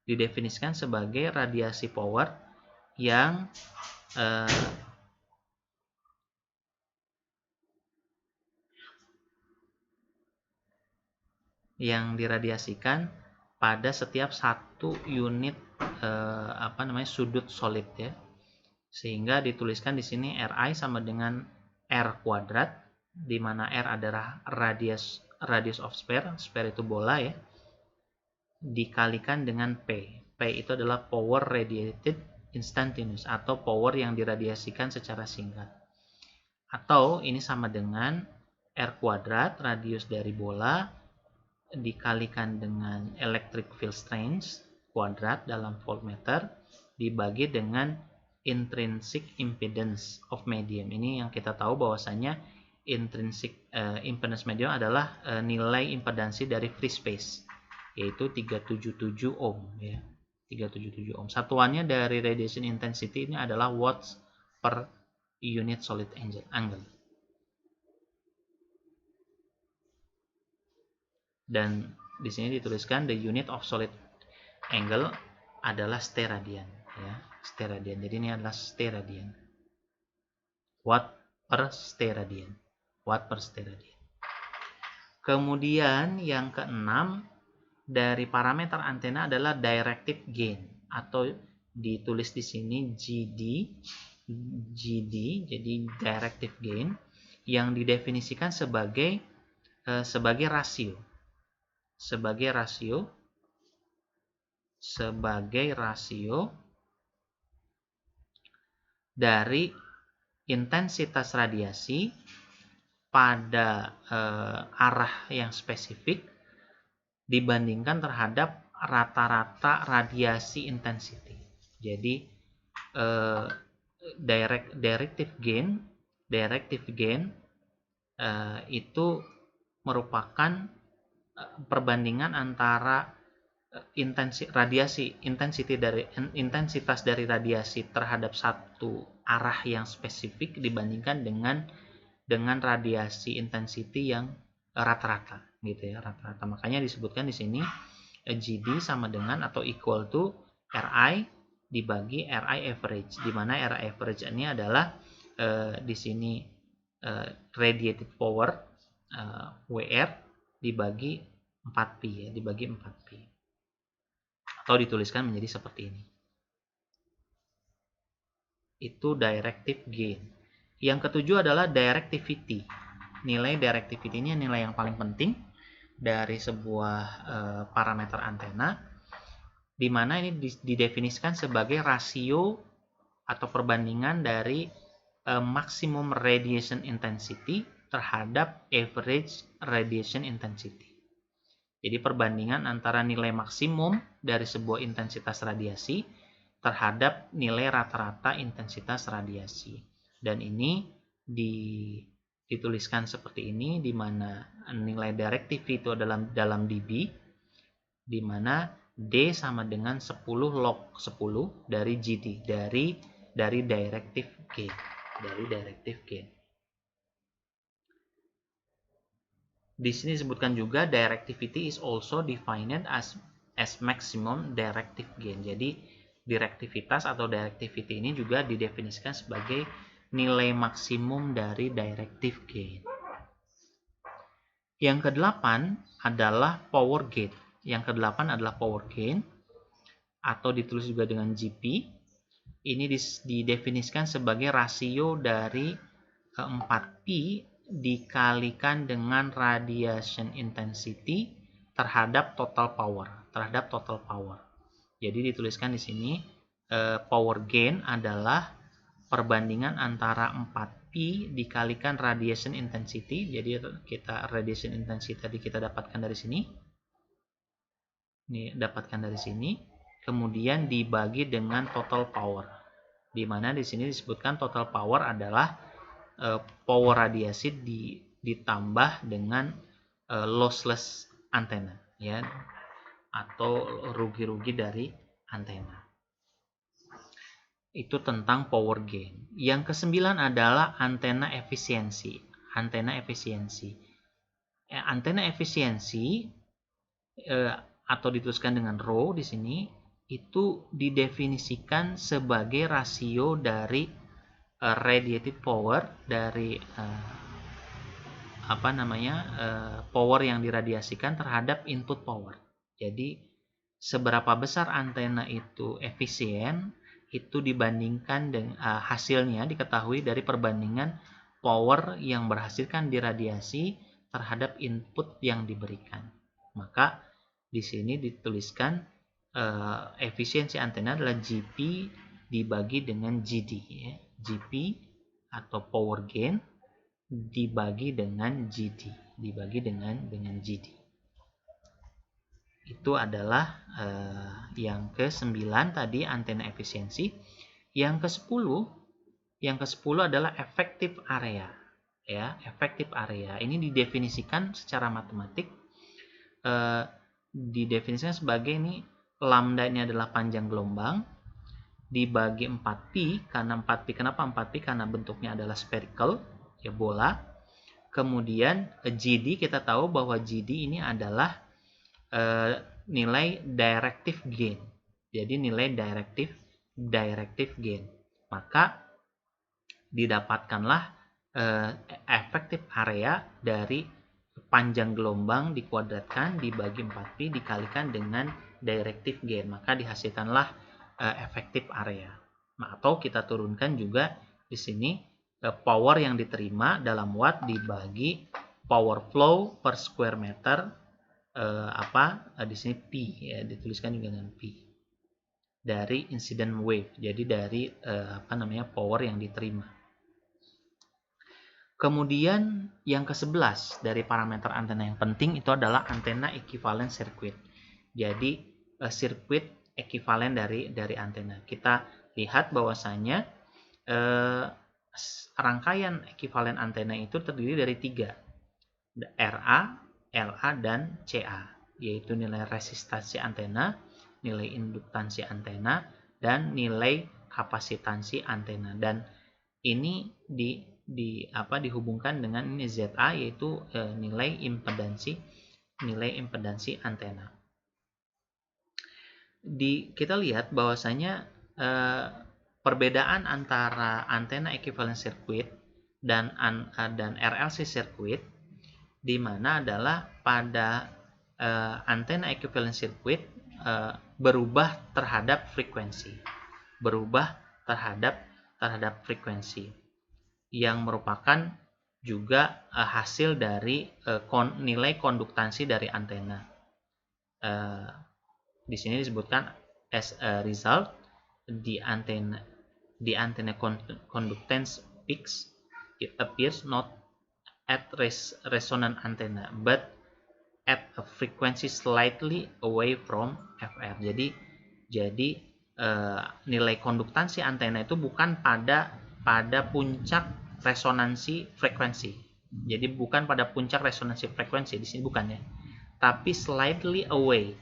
didefinisikan sebagai radiasi power yang diradiasikan pada setiap satu unit sudut solid ya. Sehingga dituliskan di sini RI sama dengan R kuadrat, di mana R adalah radius of sphere itu bola ya, dikalikan dengan P. P itu adalah power radiated instantaneous atau power yang diradiasikan secara singkat. Atau ini sama dengan R kuadrat, radius dari bola, dikalikan dengan electric field strength kuadrat dalam voltmeter, dibagi dengan intrinsic impedance of medium. Ini yang kita tahu bahwasanya intrinsic impedance medium adalah nilai impedansi dari free space. yaitu 377 ohm ya. 377 ohm. Satuannya dari radiation intensity ini adalah watts per unit solid angle. Dan di sini dituliskan the unit of solid angle adalah steradian ya, steradian. Jadi ini adalah steradian. Watt per steradian. Watt per steradian. Kemudian yang keenam dari parameter antena adalah directive gain atau ditulis di sini GD, jadi directive gain yang didefinisikan sebagai rasio dari intensitas radiasi pada arah yang spesifik dibandingkan terhadap rata-rata radiasi intensity. Jadi directive gain itu merupakan perbandingan antara intensitas dari radiasi terhadap satu arah yang spesifik dibandingkan dengan radiasi intensity yang rata-rata gitu ya, rata-rata. Makanya disebutkan di sini GD sama dengan atau equal to RI dibagi RI average, di mana RI average ini adalah di sini radiated power WR dibagi 4Pi ya, dibagi 4Pi. Atau dituliskan menjadi seperti ini. Itu directive gain. Yang ketujuh adalah directivity. Nilai directivity ini nilai yang paling penting dari sebuah parameter antena, di mana ini didefinisikan sebagai rasio atau perbandingan dari maksimum radiation intensity terhadap average radiation intensity. Jadi perbandingan antara nilai maksimum dari sebuah intensitas radiasi terhadap nilai rata-rata intensitas radiasi. Dan ini dituliskan seperti ini, di mana nilai directivity itu adalah dalam dB, di mana D sama dengan 10 log 10 dari GD, dari directive gain. Di sini disebutkan juga directivity is also defined as maximum directive gain. Jadi direktivitas atau directivity ini juga didefinisikan sebagai nilai maksimum dari directive gain. Yang kedelapan adalah power gain. Atau ditulis juga dengan GP. Ini didefinisikan sebagai rasio dari 4P dikalikan dengan radiation intensity terhadap total power. Jadi dituliskan di sini power gain adalah perbandingan antara 4P dikalikan radiation intensity. Jadi radiation intensity tadi kita dapatkan dari sini. Kemudian dibagi dengan total power. Di mana di sini disebutkan total power adalah power radiasi ditambah dengan lossless antena ya, atau rugi-rugi dari antena. Itu tentang power gain. Yang kesembilan adalah antena efisiensi. Antena efisiensi atau dituliskan dengan rho di sini, itu didefinisikan sebagai rasio dari radiated power dari power yang diradiasikan terhadap input power. Jadi seberapa besar antena itu efisien itu dibandingkan dengan hasilnya diketahui dari perbandingan power yang berhasilkan diradiasi terhadap input yang diberikan. Maka di sini dituliskan efisiensi antena adalah GP dibagi dengan GD ya. GP atau power gain dibagi dengan GD, Itu adalah yang ke-9 tadi antena efisiensi. Yang ke-10 adalah effective area. Ya, effective area ini didefinisikan secara matematik didefinisikan sebagai ini lambda ini adalah panjang gelombang dibagi 4pi, karena 4pi, kenapa 4pi? Karena bentuknya adalah spherical, ya bola. Kemudian GD, kita tahu bahwa GD ini adalah nilai directive gain. Jadi nilai directive gain. Maka didapatkanlah efektif area dari panjang gelombang dikuadratkan dibagi 4pi dikalikan dengan directive gain, maka dihasilkanlah efektif area. Nah, atau kita turunkan juga di sini power yang diterima dalam watt dibagi power flow per square meter di sini P, ya dituliskan juga dengan P dari incident wave. Jadi dari power yang diterima. Kemudian yang ke-11 dari parameter antena yang penting itu adalah antena equivalent circuit. Jadi sirkuit ekivalen dari antena. Kita lihat bahwasanya rangkaian ekivalen antena itu terdiri dari 3, RA, LA, dan CA, yaitu nilai resistansi antena, nilai induktansi antena, dan nilai kapasitansi antena. Dan ini dihubungkan dengan ini ZA, yaitu nilai impedansi antena. Kita lihat bahwasanya perbedaan antara antena equivalent circuit dan RLC circuit di mana adalah pada antena equivalent circuit berubah terhadap frekuensi, yang merupakan juga hasil dari nilai konduktansi dari antena. Di sini disebutkan as a result the antenna conductance peaks it appears not at resonant antenna but at a frequency slightly away from FR. Jadi nilai konduktansi antena itu bukan pada puncak resonansi frekuensi. Jadi bukan pada puncak resonansi frekuensi di sini, bukan ya. Tapi slightly away,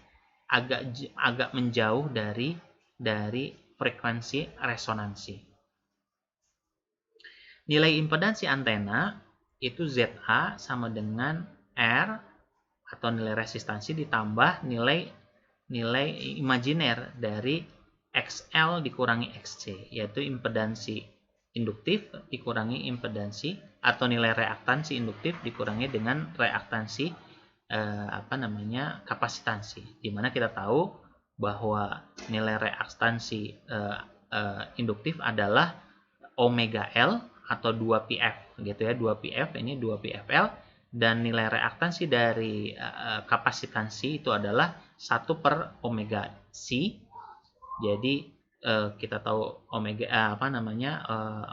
agak menjauh dari frekuensi resonansi. Nilai impedansi antena itu ZA sama dengan R atau nilai resistansi ditambah nilai imajiner dari XL dikurangi XC, yaitu impedansi induktif dikurangi impedansi atau nilai reaktansi induktif dikurangi dengan reaktansi kapasitansi, di mana kita tahu bahwa nilai reaktansi induktif adalah omega L atau 2PF gitu ya, 2PF ini 2PFL, dan nilai reaktansi dari kapasitansi itu adalah 1 per omega C. Jadi kita tahu omega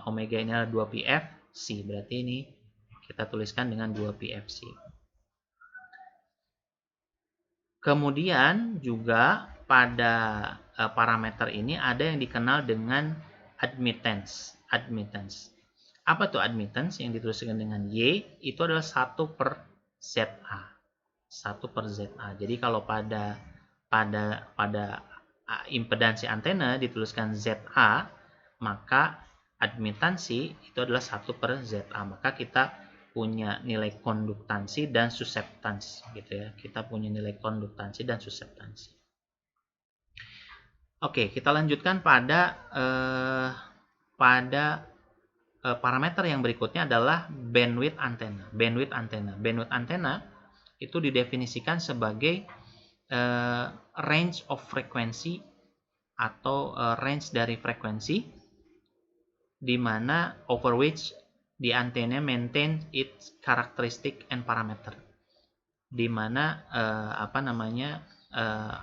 omega ini adalah 2PF C, berarti ini kita tuliskan dengan 2PF C. Kemudian juga pada parameter ini ada yang dikenal dengan admittance. Apa tuh admittance? Yang dituliskan dengan Y itu adalah 1/ZA. 1/ZA. Jadi kalau pada impedansi antena dituliskan ZA, maka admittansi itu adalah 1/ZA. Maka kita punya nilai konduktansi dan suseptansi gitu ya. Kita punya nilai konduktansi dan suseptansi. Oke, kita lanjutkan pada parameter yang berikutnya adalah bandwidth antena. Bandwidth antena itu didefinisikan sebagai range of frequency atau range dari frekuensi di mana over which the antenna maintain its characteristic and parameter, di mana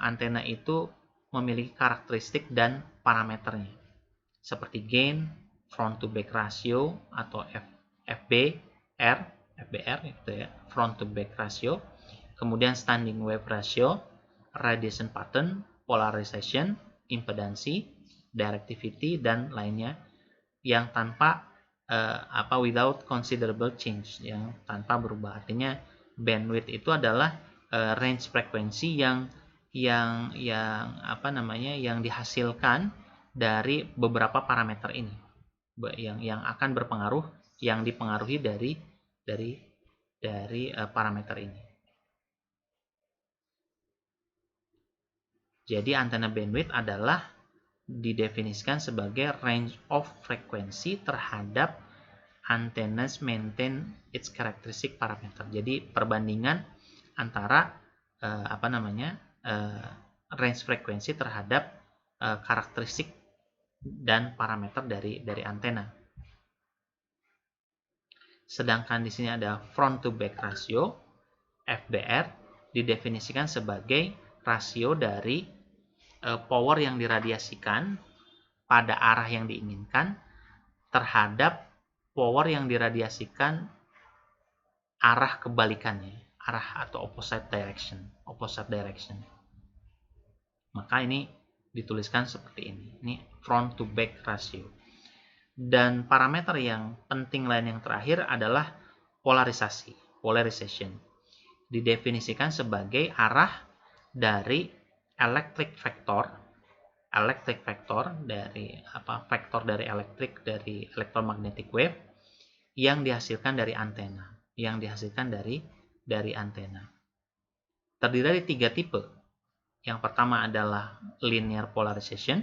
antena itu memiliki karakteristik dan parameternya seperti gain, front to back ratio atau FBR gitu ya, front to back ratio, kemudian standing wave ratio, radiation pattern, polarization, impedansi, directivity, dan lainnya yang tanpa without considerable change, yang tanpa berubah. Artinya bandwidth itu adalah range frekuensi yang dihasilkan dari beberapa parameter ini, yang akan berpengaruh, yang dipengaruhi dari parameter ini. Jadi antena bandwidth adalah didefinisikan sebagai range of frequency terhadap antennas maintain its characteristic parameter. Jadi perbandingan antara range frekuensi terhadap karakteristik dan parameter dari antena. Sedangkan di sini ada front to back ratio, FBR, didefinisikan sebagai rasio dari power yang diradiasikan pada arah yang diinginkan terhadap power yang diradiasikan arah kebalikannya, arah atau opposite direction. Maka ini dituliskan seperti ini. Ini front to back ratio. Dan parameter yang penting lain yang terakhir adalah polarization. Didefinisikan sebagai arah dari electric vector dari vektor dari electromagnetic wave yang dihasilkan dari antena, Terdiri dari 3 tipe. Yang pertama adalah linear polarization,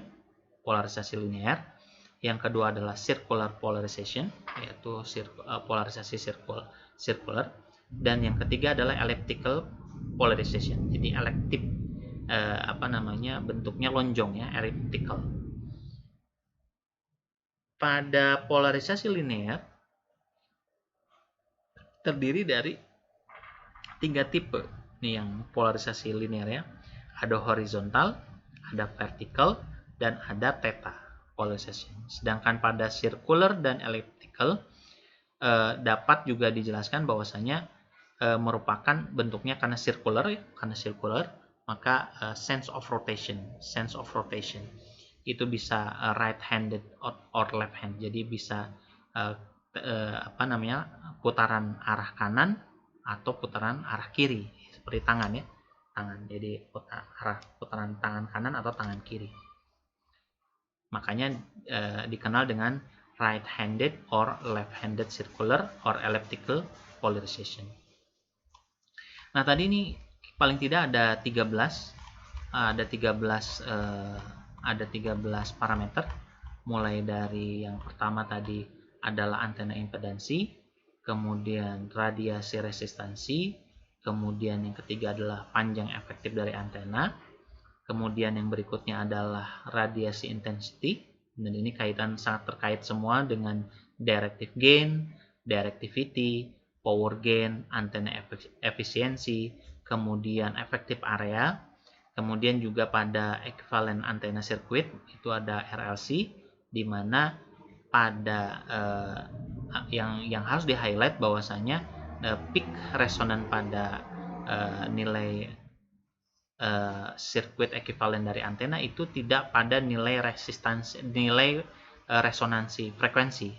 polarisasi linear. Yang kedua adalah circular polarization, yaitu polarisasi circular. Dan yang ketiga adalah elliptical polarization. Jadi bentuknya lonjong ya, elliptical. Pada polarisasi linear terdiri dari 3 tipe. Ini yang polarisasi linear ya. Ada horizontal, ada vertical, dan ada theta polarization. Sedangkan pada circular dan elliptical dapat juga dijelaskan bahwasanya merupakan bentuknya karena circular, maka sense of rotation itu bisa right-handed or left-hand. Jadi bisa putaran arah kanan atau putaran arah kiri, seperti tangan ya, jadi putaran tangan kanan atau tangan kiri. Makanya dikenal dengan right-handed or left-handed circular or elliptical polarization. Nah, tadi ini paling tidak ada 13 parameter, mulai dari yang pertama tadi adalah antena impedansi, kemudian radiasi resistansi, kemudian yang ketiga adalah panjang efektif dari antena, kemudian yang berikutnya adalah radiasi intensity, dan ini sangat terkait semua dengan directive gain, directivity, power gain, antena efisiensi, kemudian effective area, kemudian juga pada equivalent antena circuit itu ada RLC, di mana pada yang harus di highlight bahwasanya peak resonan pada nilai sirkuit ekuivalen dari antena itu tidak pada nilai resonansi frekuensi,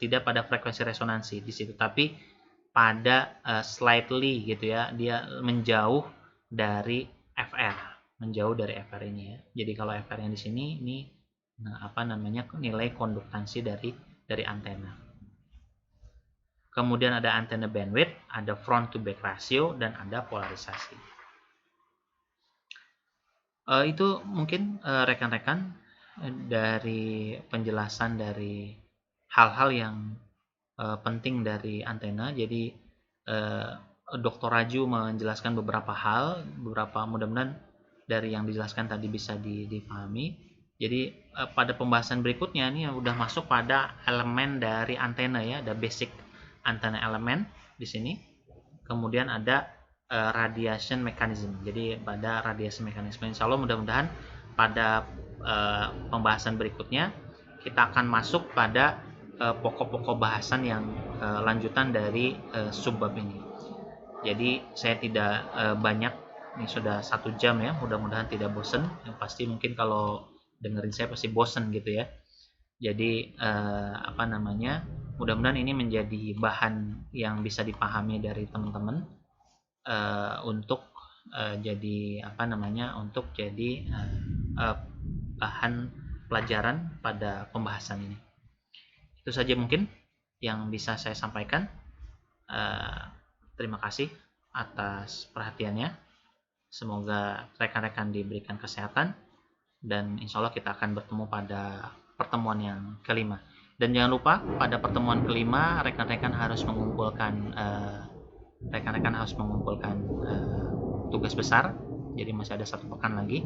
tidak pada frekuensi resonansi di situ, tapi pada slightly gitu ya, dia menjauh dari FR ini ya. Jadi kalau FR yang di sini ini nilai konduktansi dari antena. Kemudian ada antena bandwidth, ada front to back ratio, dan ada polarisasi. Itu mungkin rekan-rekan dari penjelasan dari hal-hal yang penting dari antena. Jadi Dr. Raju menjelaskan beberapa hal, mudah-mudahan dari yang dijelaskan tadi bisa dipahami. Jadi pada pembahasan berikutnya ini udah masuk pada elemen dari antena ya, ada basic antena element di sini. Kemudian ada radiation mechanism. Jadi pada radiasi mekanisme, insya Allah mudah-mudahan pada pembahasan berikutnya kita akan masuk pada pokok-pokok bahasan yang lanjutan dari subbab ini. Jadi saya tidak banyak, ini sudah 1 jam ya, mudah-mudahan tidak bosan. Yang pasti mungkin kalau dengerin saya pasti bosan gitu ya. Jadi mudah-mudahan ini menjadi bahan yang bisa dipahami dari teman-teman untuk jadi untuk jadi bahan pelajaran pada pembahasan ini. Itu saja mungkin yang bisa saya sampaikan. Terima kasih atas perhatiannya. Semoga rekan-rekan diberikan kesehatan dan insya Allah kita akan bertemu pada pertemuan yang kelima. Dan jangan lupa pada pertemuan kelima rekan-rekan harus mengumpulkan tugas besar. Jadi masih ada 1 pekan lagi,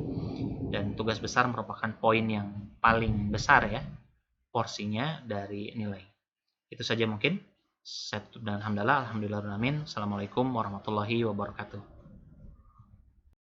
dan tugas besar merupakan poin yang paling besar ya porsinya dari nilai. Itu saja mungkin. Saya tutup dengan alhamdulillah. Assalamualaikum warahmatullahi wabarakatuh.